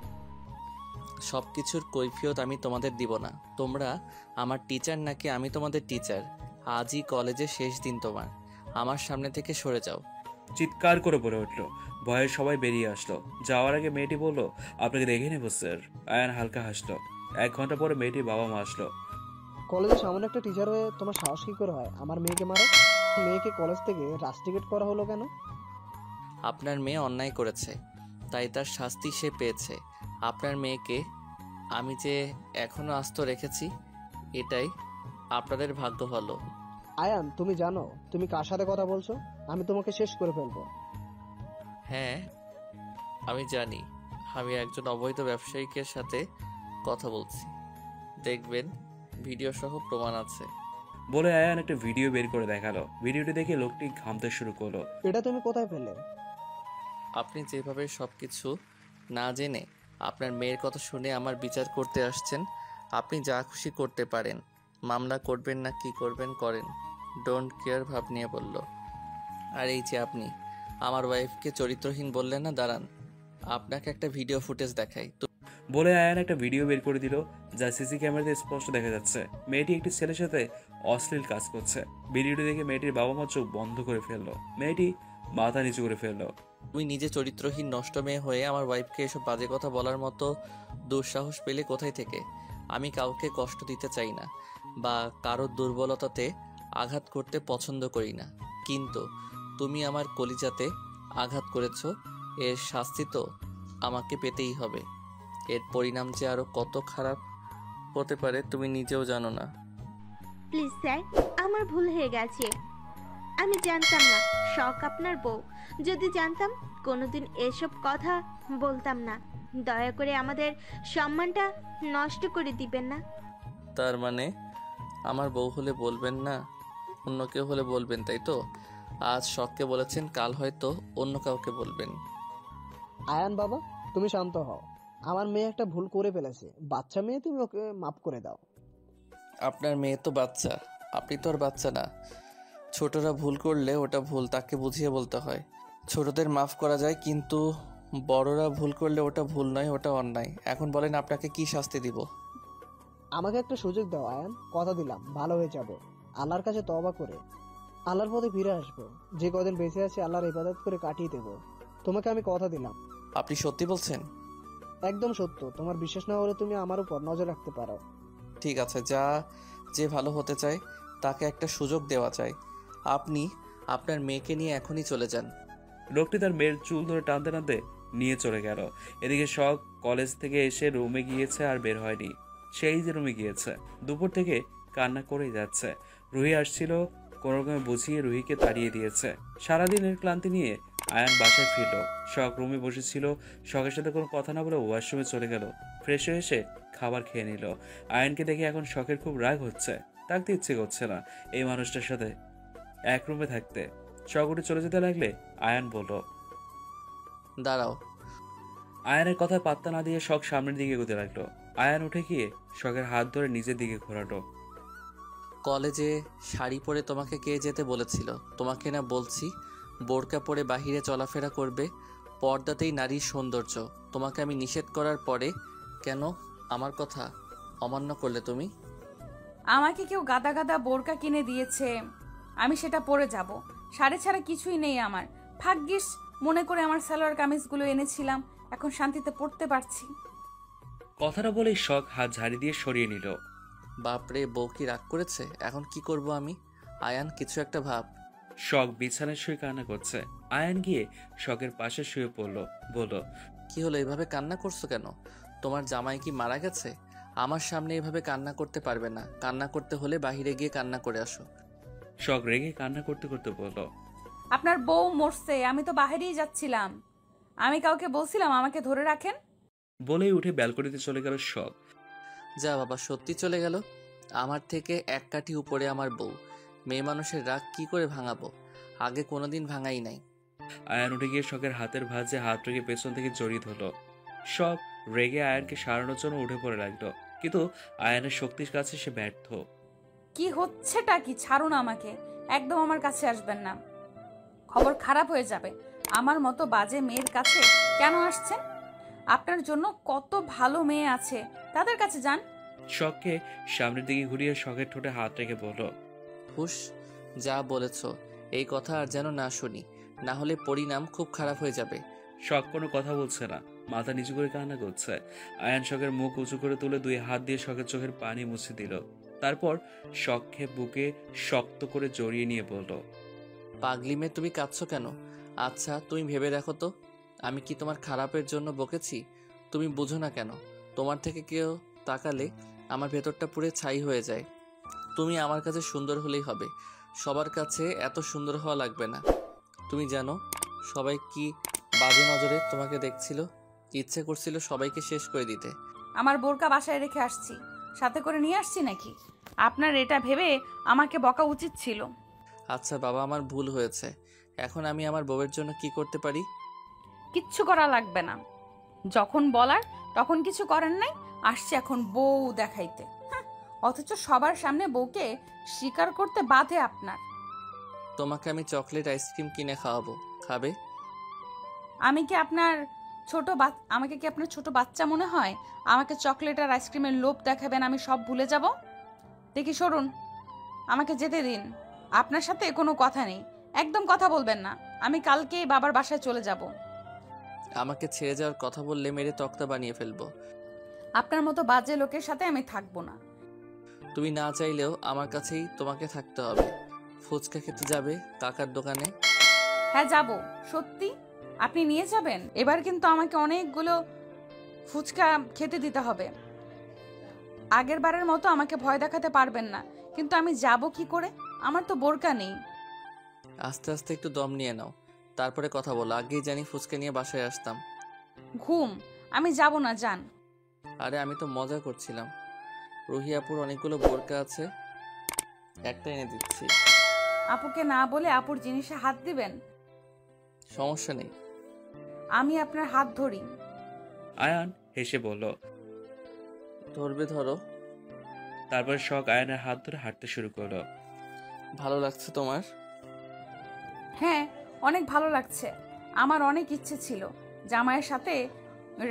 সব কিছুর কৈফিয়ত আমি তোমাদের দিব না। তোমরা আমার টিচার নাকি আমি তোমাদের টিচার? আজই কলেজে শেষ দিন তোমার, আমার সামনে থেকে সরে যাও। চিৎকার করে বলে উঠলো। ভয়ে সবাই বেরিয়ে আসলো। যাওয়ার আগে মেয়েটি বলল, আপনাকে দেখে নেব স্যার। আয়ান হালকা হাসলো। 1 ঘন্টা পরে মেয়েটির বাবা মা আসলো। কলেজে সামনে একটা টিচার হয়ে তোমার সাহস কি করে হয় আমার মেয়েকে মারো? মেয়েকে কলেজ থেকে রাস্টিকেট করা হলো কেন? আপনার মেয়ে অন্যায় করেছে, তাই তার শাস্তি সে পেয়েছে। আপনার মেয়েকে আমি যে এখনো আস্ত রেখেছি, এটাই আপনাদের ভাগ্য ভালো। আয়ান, তুমি জানো তুমি কার সাথে কথা বলছো? আমি তোমাকে শেষ করে ফেলবো। হ্যাঁ, আমি জানি। আমি একজন অবৈধ ব্যবসায়িকের সাথে কথা বলছি। দেখবেন ভিডিও সহ প্রমাণ আছে। বলে আয়ান একটা ভিডিও বের করে দেখালো। ভিডিওটি দেখে লোকটি ঘামতে শুরু করলো। এটা তুমি কোথায় পেলে? আপনি যেভাবে সবকিছু না জেনে আপনার মেয়ের কথা শুনে আমার বিচার করতে আসছেন, আপনি যা খুশি করতে পারেন। মামলা করবেন না কি করবেন করেন, ডোন্ট কেয়ার ভাব নিয়ে বলল। আর এই যে আপনি আমার ওয়াইফকে চরিত্রহীন বললেন না, দাঁড়ান আপনাকে একটা ভিডিও ফুটেজ দেখাই। বলে আয়ান একটা ভিডিও বের করে দিল, যা সিসি ক্যামেরাতে স্পষ্ট দেখা যাচ্ছে। মেয়েটি একটি ছেলের সাথে অশ্লীল কাজ করছে। ভিডিওটি দেখে মেয়েটির বাবা মা চোখ বন্ধ করে ফেললো। মেয়েটি মাথা নিচু করে ফেললো। তুমি নিজে চরিত্রহীন নষ্ট মেয়ে হয়ে আমার ওয়াইফকে এসব বাজে কথা বলার মতো দুঃসাহস পেলে কোথায় থেকে? আমি কাউকে কষ্ট দিতে চাই না বা কারোর দুর্বলতাতে আঘাত করতে পছন্দ করি না, কিন্তু তুমি আমার কলিজাতে আঘাত করেছো, এর শাস্তি তো আমাকে পেতেই হবে। এর পরিণাম যে আরো কত খারাপ হতে পারে তুমি নিজেও জানো না। প্লিজ স্যার, আমার ভুল হয়ে গেছে। আমি জানতাম না শখ আপনার বউ। যদি জানতাম কোনোদিন এসব কথা বলতাম না। দয়া করে আমাদের সম্মানটা নষ্ট করে দিবেন না। তার মানে আমার বউ হলে বলবেন না, অন্য কেউ হলে বলবেন, তাই তো? আজ শখকে বলেছেন, কাল হয়তো অন্য কাউকে বলবেন। আয়ান বাবা, তুমি শান্ত হও। আমার মেয়ে একটা ভুল করে ফেলেছে, বাচ্চা মেয়ে, তুমি ওকে মাফ করে দাও। আপনার মেয়ে তো বাচ্চা, আপনি তো আর বাচ্চা না। ছোটরা ভুল করলে ওটা ভুল, তাকে বুঝিয়ে বলতে হয়। ছোটদের মাফ করা যায়, কিন্তু বড়রা ভুল করলে ওটা ভুল নয়, ওটা অন্যায়। এখন বলেন আপনাকে কি শাস্তি দিব? আমাকে একটা সুযোগ দাও আয়ান, কথা দিলাম ভালো হয়ে যাব। আল্লাহর কাছে তওবা করে আল্লাহর পথে ফিরে আসবো। যে কদিন বেঁচে আছে আল্লাহর ইবাদত করে কাটিয়ে দেবো। তোমাকে আমি কথা দিলাম। আপনি সত্যি বলছেন? একদম সত্য। তোমার বিশ্বাস না হলে তুমি আমার উপর নজর রাখতে পারো। ঠিক আছে, যে ভালো হতে চায় তাকে একটা সুযোগ দেওয়া চাই। আপনি আপনার মেয়েকে নিয়ে এখনই চলে যান। লোকটি তার মেয়ের চুল ধরে টানতে টানতে নিয়ে চলে গেল। এদিকে শখ কলেজ থেকে এসে রুমে গিয়েছে আর বের হয়নি। সেই যে রুমে গিয়েছে, দুপুর থেকে কান্না করেই যাচ্ছে। রুহি আসছিল, কোনোরকমে বুঝিয়ে রুহিকে তাড়িয়ে দিয়েছে। সারাদিনের ক্লান্তি নিয়ে আয়ান বাসায় ফিরল। শখ রুমে বসেছিল। শখের সাথে কোনো কথা না বলে ওয়াশরুমে চলে গেল। ফ্রেশ হয়ে এসে খাবার খেয়ে নিল। আয়ানকে দেখে এখন শখের খুব রাগ হচ্ছে। থাকতে ইচ্ছে করছে না এই মানুষটার সাথে এক রুমে থাকতে। শখ উঠে চলে যেতে লাগলে আয়ান বলল, দাঁড়াও। আয়ানের কথায় পাত্তা না দিয়ে শখ সামনের দিকে এগোতে লাগলো। আয়ান উঠে গিয়ে শখের হাত ধরে নিজের দিকে ঘোরালো। কলেজে শাড়ি পরে তোমাকে কে যেতে বলেছিল? তোমাকে না বলছি বোরকা পরে বাহিরে চলাফেরা করবে? পর্দাতেই নারীর সৌন্দর্য। তোমাকে আমি নিষেধ করার পরে কেন আমার কথা অমান্য করলে তুমি? আমাকে কেউ গাদা গাদা বোরকা কিনে দিয়েছে, আমি সেটা পরে যাব। শাড়ি ছাড়া কিছুই নেই আমার। ভাগ্যিস মনে করে আমার সালোয়ার কামিজগুলো এনেছিলাম, এখন শান্তিতে পড়তে পারছি। কথাটা বলেই শখ হাত ঝাড়ি দিয়ে সরিয়ে নিল। বাপরে, বউ কি রাগ করেছে? এখন কি করব আমি? আয়ান, কিছু একটা ভাব। শখ বিছানায় শুয়ে কান্না করছে। আয়ান গিয়ে শখের পাশে শুয়ে পড়লো। বলল, কি হলো, এভাবে কান্না করছো কেন? তোমার জামাই কি মারা গেছে? আমার সামনে এভাবে কান্না করতে পারবে না। কান্না করতে হলে বাহিরে গিয়ে কান্না করে আসো। শখ রেগে কান্না করতে করতে বলল, আপনার বউ মরছে, আমি তো বাহিরেই যাচ্ছিলাম। আমি কাউকে বলছিলাম আমাকে ধরে রাখেন? বলেই উঠে ব্যালকনিতে চলে গেল শখ। যা বাবা, সত্যি চলে গেল। আমার থেকে এক কাঠি উপরে আমার বউ। মেয়ে মানুষের রাগ কি করে ভাঙাবো? আগে কোনোদিন ভাঙাই নাই। আয়ান উঠে গিয়ে শখের হাতের ভাঁজে হাত রেখে পেছন থেকে জড়িয়ে ধরলো। শখ রেগে আয়ানকে সারানোর জন্য উঠে পড়ে লাগলো, কিন্তু আয়ানের শক্তির কাছে সে ব্যর্থ। কি হচ্ছেটা কি? ছাড়ুন আমাকে, একদম আমার কাছে আসবেন না। খবর খারাপ হয়ে যাবে। আমার মতো বাজে মেয়ের কাছে কেন আসছেন? আপনার জন্য কত ভালো মেয়ে আছে, তাদের কাছে যান। শখকে সামনের দিকে ঘুরিয়ে শখের ঠোঁটে হাত রেখে বলল, হুশ, যা বলেছ এই কথা আর যেন না শুনি, না হলে পরিণাম খুব খারাপ হয়ে যাবে। শখ কোনো কথা বলছে না, মাথা নিচু করে কান্না করছে। আয়ান শখের মুখ উঁচু করে তুলে দুই হাত দিয়ে শখের চোখের পানি মুছে দিল। তারপর শখকে বুকে শক্ত করে জড়িয়ে নিয়ে বলল, পাগলি মেয়ে, তুমি কাঁদছো কেন? আচ্ছা, তুমি ভেবে দেখো তো, আমি কি তোমার খারাপের জন্য বকেছি? তুমি বুঝো না কেন? তোমার থেকে কেউ তাকালে আমার ভেতরটা পুরো ছাই হয়ে যায়। তুমি আমার কাছে সুন্দর হলেই হবে, সবার কাছে এত সুন্দর হওয়া লাগবে না। তুমি জানো সবাই কি বাজে নজরে তোমাকে দেখছিল? ইচ্ছে করছিল সবাইকে শেষ করে দিতে। আমার বোরকা বাসায় রেখে আসছি, সাথে করে নিয়ে আসছি নাকি? আপনার এটা ভেবে আমাকে বকা উচিত ছিল। আচ্ছা বাবা, আমার ভুল হয়েছে। এখন আমি আমার বউয়ের জন্য কি করতে পারি? কিচ্ছু করা লাগবে না, যখন বলার তখন কিছু করেন নাই, আসছে এখন বউ দেখাইতে। অথচ সবার সামনে বউকে স্বীকার করতে বাধে আপনার। তোমাকে আমি চকলেট আইসক্রিম কিনে খাওয়াবো, খাবে? আমাকে কি আপনার ছোট বাচ্চা মনে হয়? আমাকে চকলেট আর আইসক্রিমের লোভ দেখাবেন, আমি সব ভুলে যাব? দেখি সরুন, আমাকে যেতে দিন। আপনার সাথে কোনো কথা নেই, একদম কথা বলবেন না। আমি কালকেই বাবার বাসায় চলে যাব। আমাকে ছেড়ে যাওয়ার কথা বললে মেরে তক্তা বানিয়ে ফেলবো। আপনার মতো বাজে লোকের সাথে আমি থাকবো না। তুমি না চাইলেও আমার কাছেই তোমাকে থাকতে হবে। ফুচকা খেতে যাবে কাকার দোকানে? হ্যাঁ যাব। সত্যি? আপনি নিয়ে যাবেন? এবার কিন্তু আমাকে অনেকগুলো ফুচকা খেতে দিতে হবে। আগের বারের মতো আমাকে ভয় দেখাতে পারবেন না। কিন্তু আমি যাব কি করে? আমার তো বোরকা নেই। আস্তে আস্তে একটু দম নিয়ে নাও, তারপরে কথা বলো। আগেই জানি ফুচকা নিয়ে বাসায় আসতাম। ঘুম, আমি যাব না, যান। আরে আমি তো মজা করছিলাম। রুহি আপুর অনেকগুলো বোরকা আছে, একটা এনে দিচ্ছি। আপুকে না বলে আপুর জিনিসে হাত দিবেন? সমস্যা নেই, আমি আপনার হাত ধরি। আয়ান হেসে বলল, ধরবে ধরো। তারপর শখ আয়ানের হাত ধরে হাঁটতে শুরু করলো। ভালো লাগছে তোমার? হ্যাঁ, অনেক ভালো লাগছে। আমার অনেক ইচ্ছে ছিল জামাইয়ের সাথে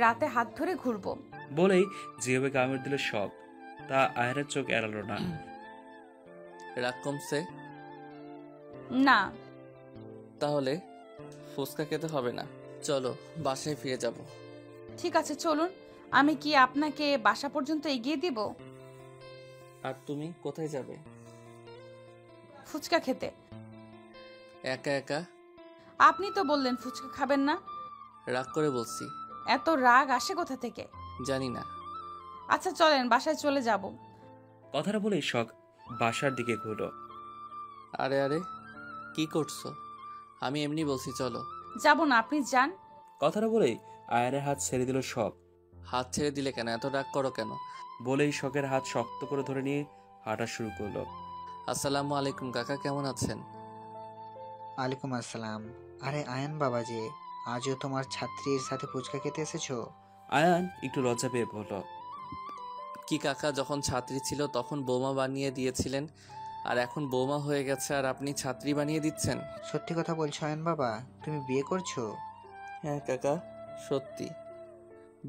রাতে হাত ধরে ঘুরবো। বলেই যেভাবে কামড় দিল শখ, তা আয়ানের চোখ এড়ালো না। রাগ কমছে? না। তাহলে ফুচকা খেতে হবে না, চলো বাসায় ফিরে যাব। ঠিক আছে চলুন, আমি কি আপনাকে বাসা পর্যন্ত এগিয়ে দিব? আর তুমি কোথায় যাবে? ফুচকা খেতে। একা একা? আপনি তো বললেন ফুচকা খাবেন না। রাগ করে বলছি। এত রাগ আসে কোথা থেকে? জানি না। আচ্ছা চলেন বাসায় চলে যাব। কথাটা বলেই শখ বাসার দিকে ঘুরল। আরে আরে কি করছো? আমি এমনি বলছি চলো। যাব না, আপনি যান। কথাটা বলেই আয়ানের হাত ছেড়ে দিল শখ। হাত ছেড়ে দিলে কেন? এত রাগ করো কেন? বলেই শখের হাত শক্ত করে ধরে নিয়ে হাঁটা শুরু করলো। আসসালামু আলাইকুম কাকা, কেমন আছেন? ওয়ালাইকুম আসসালাম। আরে আয়ান বাবা যে, আজও তোমার ছাত্রীর সাথে ফুচকা খেতে এসেছো? আয়ান একটু লজ্জা পেয়ে বলল। কি কাকা, যখন ছাত্রী ছিল তখন বৌমা বানিয়ে দিয়েছিলেন, আর এখন বৌমা হয়ে গেছে আর আপনি ছাত্রী বানিয়ে দিচ্ছেন? সত্যি কথা বলছো আয়ান বাবা, তুমি বিয়ে করছো? হ্যাঁ কাকা, সত্যি।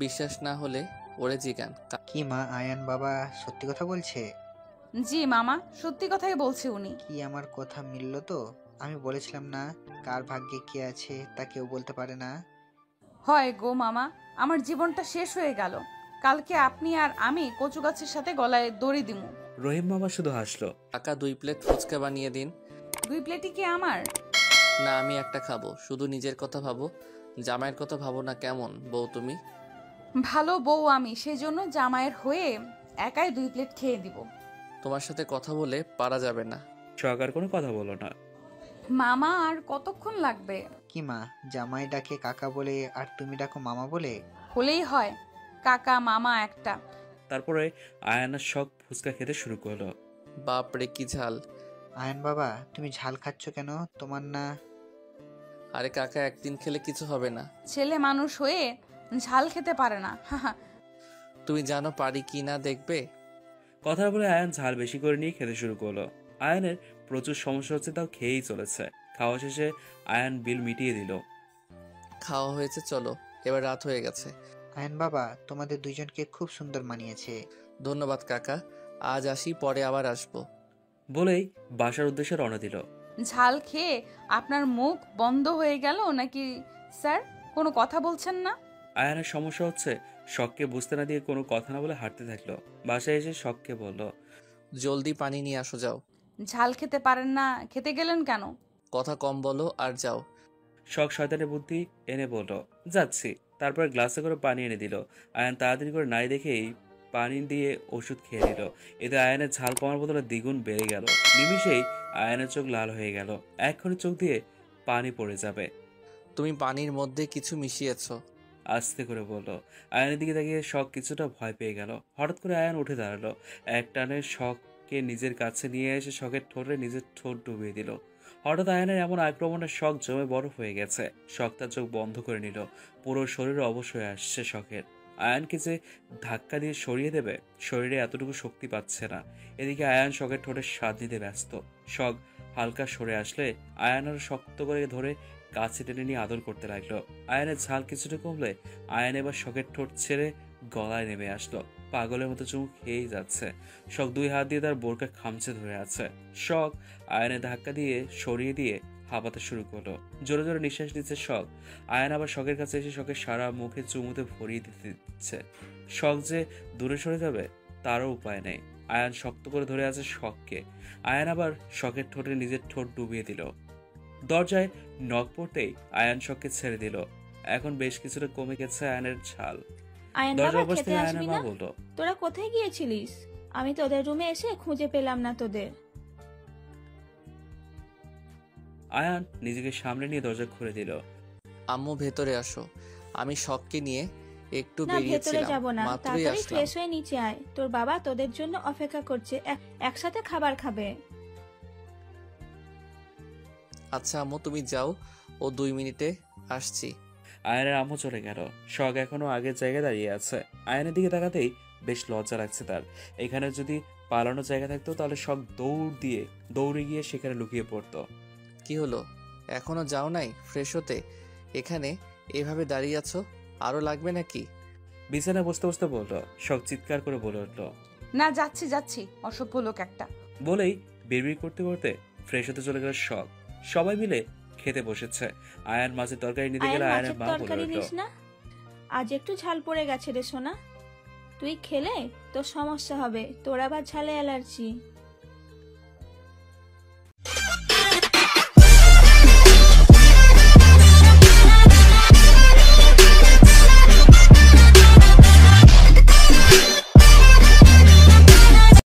বিশ্বাস না হলে ওরে জিগান। কি মা, আয়ান বাবা সত্যি কথা বলছে? জি মামা, সত্যি কথাই বলছে উনি। কি আমার কথা মিলল তো? আমি বলেছিলাম না, কার ভাগ্যে কি আছে তা কেউ বলতে পারে না। হয় গো মামা, আমার জীবনটা শেষ হয়ে গেল। কালকে আপনি আর আমি কচু গাছের সাথে গলায় দড়ি দিমু। রহিম মামা শুধু হাসলো। কাকা 2 প্লেট ফুচকা বানিয়ে দিন। 2 প্লেটই কি আমার? না, আমি একটা খাবো। শুধু নিজের কথা ভাবো, জামাইয়ের কথা ভাবো না। কেমন বউ তুমি? ভালো বউ আমি, সেই জন্য জামাইয়ের হয়ে একাই 2 প্লেট খেয়ে দিব। তোমার সাথে কথা বলে পারা যাবে না। শখ আর কোনো কথা বলো না। মামা আর কতক্ষণ লাগবে? কি মা, জামাই ডাকে কাকা বলে আর তুমি ডাকো মামা বলে? হলেই হয়, কাকা মামা একটা। তারপরে আয়ানের শখ ফুচকা খেতে শুরু করলো। বাপরে কি ঝাল! আয়ান বাবা তুমি ঝাল খাচ্ছ কেন? তোমার না? আরে কাকা, একদিন খেলে কিছু হবে না। ছেলে মানুষ হয়ে ঝাল খেতে পারে না। তুমি জানো পারি কি না দেখবে। কথা বলে আয়ান ঝাল বেশি করে নিয়ে খেতে শুরু করলো। আয়ানের প্রচুর সমস্যা হচ্ছে, তাও খেয়েই চলেছে। খাওয়া শেষে আয়ান বিল মিটিয়ে দিল। খাওয়া হয়েছে, চলো এবার রাত হয়ে গেছে। আয়ান বাবা তোমাদের দুইজনকে খুব সুন্দর মানিয়েছে। ধন্যবাদ কাকা, আজ আসি, পরে আবার আসবো। বলেই বাসার উদ্দেশ্যে রওনা দিল। ঝাল খেয়ে আপনার মুখ বন্ধ হয়ে গেল নাকি স্যার? কোনো কথা বলছেন না? আয়ানের সমস্যা হচ্ছে, শখকে বুঝতে না দিয়ে কোনো কথা না বলে হাঁটতে থাকলো। বাসায় এসে শখকে বলল, জলদি পানি নিয়ে আসো, যাও। ঝাল খেতে পারেন না, খেতে গেলেন কেন? কথা কম বলো আর যাও। শখ শয়তানের বুদ্ধি এনে বলল, যাচ্ছি। তারপর গ্লাসে করে পানি এনে দিল। আয়ান তাড়াতাড়ি করে নাই দেখেই পানি দিয়ে ওষুধ খেয়ে নিল। এতে আয়ানের ঝাল কমার বদলে দ্বিগুণ বেড়ে গেল। নিমিষেই আয়ানের চোখ লাল হয়ে গেল। এক্ষুনি চোখ দিয়ে পানি পড়ে যাবে। তুমি পানির মধ্যে কিছু মিশিয়েছো। আস্তে করে বলল। আয়ানের দিকে তাকিয়ে শখ কিছুটা ভয় পেয়ে গেল। হঠাৎ করে আয়ান উঠে দাঁড়ালো। এক টানে শখকে নিজের কাছে নিয়ে এসে শখের ঠোঁটে নিজের ঠোঁট ডুবিয়ে দিল। হঠাৎ আয়ানের এমন আক্রমণে শখ জমে বরফ হয়ে গেছে। শখ তার চোখ বন্ধ করে নিল। পুরো শরীরে অবশ হয়ে আসছে শখের। আয়ানকে যে ধাক্কা দিয়ে সরিয়ে দেবে, শরীরে এতটুকু শক্তি পাচ্ছে না। এদিকে আয়ান শখের ঠোঁটের স্বাদ নিতে ব্যস্ত। শখ হালকা সরে আসলে আয়ান আরো শক্ত করে ধরে কাছে টেনে নিয়ে আদর করতে লাগলো। আয়ানের ঝাল কিছুটা কমলে আয়ান এবার শখের ঠোঁট ছেড়ে গলায় নেমে আসলো। পাগলের মতো চুমু খেয়েই যাচ্ছে। শখ 2 হাত দিয়ে তার বোরকা খামচে ধরে আছে। শখ আয়ানের ধাক্কা দিয়ে সরিয়ে দিয়ে হাঁপাতে শুরু করলো। জোরে জোরে নিঃশ্বাস নিচ্ছে শখ। আয়ান আবার শখের কাছে এসে শখের সারা মুখে চুমুতে ভরিয়ে দিতে দিচ্ছে। শখ যে দূরে সরে যাবে তারও উপায় নেই। আয়ান শক্ত করে ধরে আছে শখকে। আয়ান আবার শখের ঠোঁটে নিজের ঠোঁট ডুবিয়ে দিল। দরজায় নখ পড়তেই আয়ান শখকে ছেড়ে দিল। এখন বেশ কিছুটা কমে গেছে আয়ানের ঝাল। আয়ান দরজার বাবা পাশ খেতে থেকে আসবি আয়ানের মা না? বলল, তোরা কোথায় গিয়েছিলিস? আমি তোদের রুমে এসে খুঁজে পেলাম না তোদের। আয়ান নিজেকে সামনে নিয়ে দরজা খুলে দিল। আম্মু ভেতরে আসো, আমি শখকে নিয়ে একটু না, ভেতরে বেরিয়েছিলাম, যাব না, মাত্রই তাড়াতাড়ি আসলাম। ফ্রেশ হয়ে নিচে আয়। তোর বাবা তোদের জন্য অপেক্ষা করছে, একসাথে খাবার খাবে। আচ্ছা আম্মু তুমি যাও, ও 2 মিনিটে আসছি। আয়ানের আম্মু চলে গেল। শখ এখনো আগের জায়গায় দাঁড়িয়ে আছে। আয়ানের দিকে তাকাতেই বেশ লজ্জা লাগছে তার। এখানে যদি পালানোর জায়গা থাকতো তাহলে শখ দৌড়ে গিয়ে সেখানে লুকিয়ে পড়তো। কি হলো, এখনো যাও নাই ফ্রেশ হতে? এখানে এভাবে দাঁড়িয়ে আছো, আরো লাগবে নাকি? বিছানায় বসতে বসতে বললো। শখ চিৎকার করে বলে উঠলো, না যাচ্ছি যাচ্ছি, অসভ্য লোক একটা। বলেই বিড়বিড় করতে করতে ফ্রেশ হতে চলে গেল শখ। সবাই মিলে খেতে বসেছে। আয়ান মাছের তরকারি নিতে গেলে আয়ানের মা বলে তরকারি উঠল, নিস না, আজ একটু ঝাল পড়ে গেছে রে সোনা, তুই খেলে তোর সমস্যা হবে, তোর আবার ঝালে অ্যালার্জি।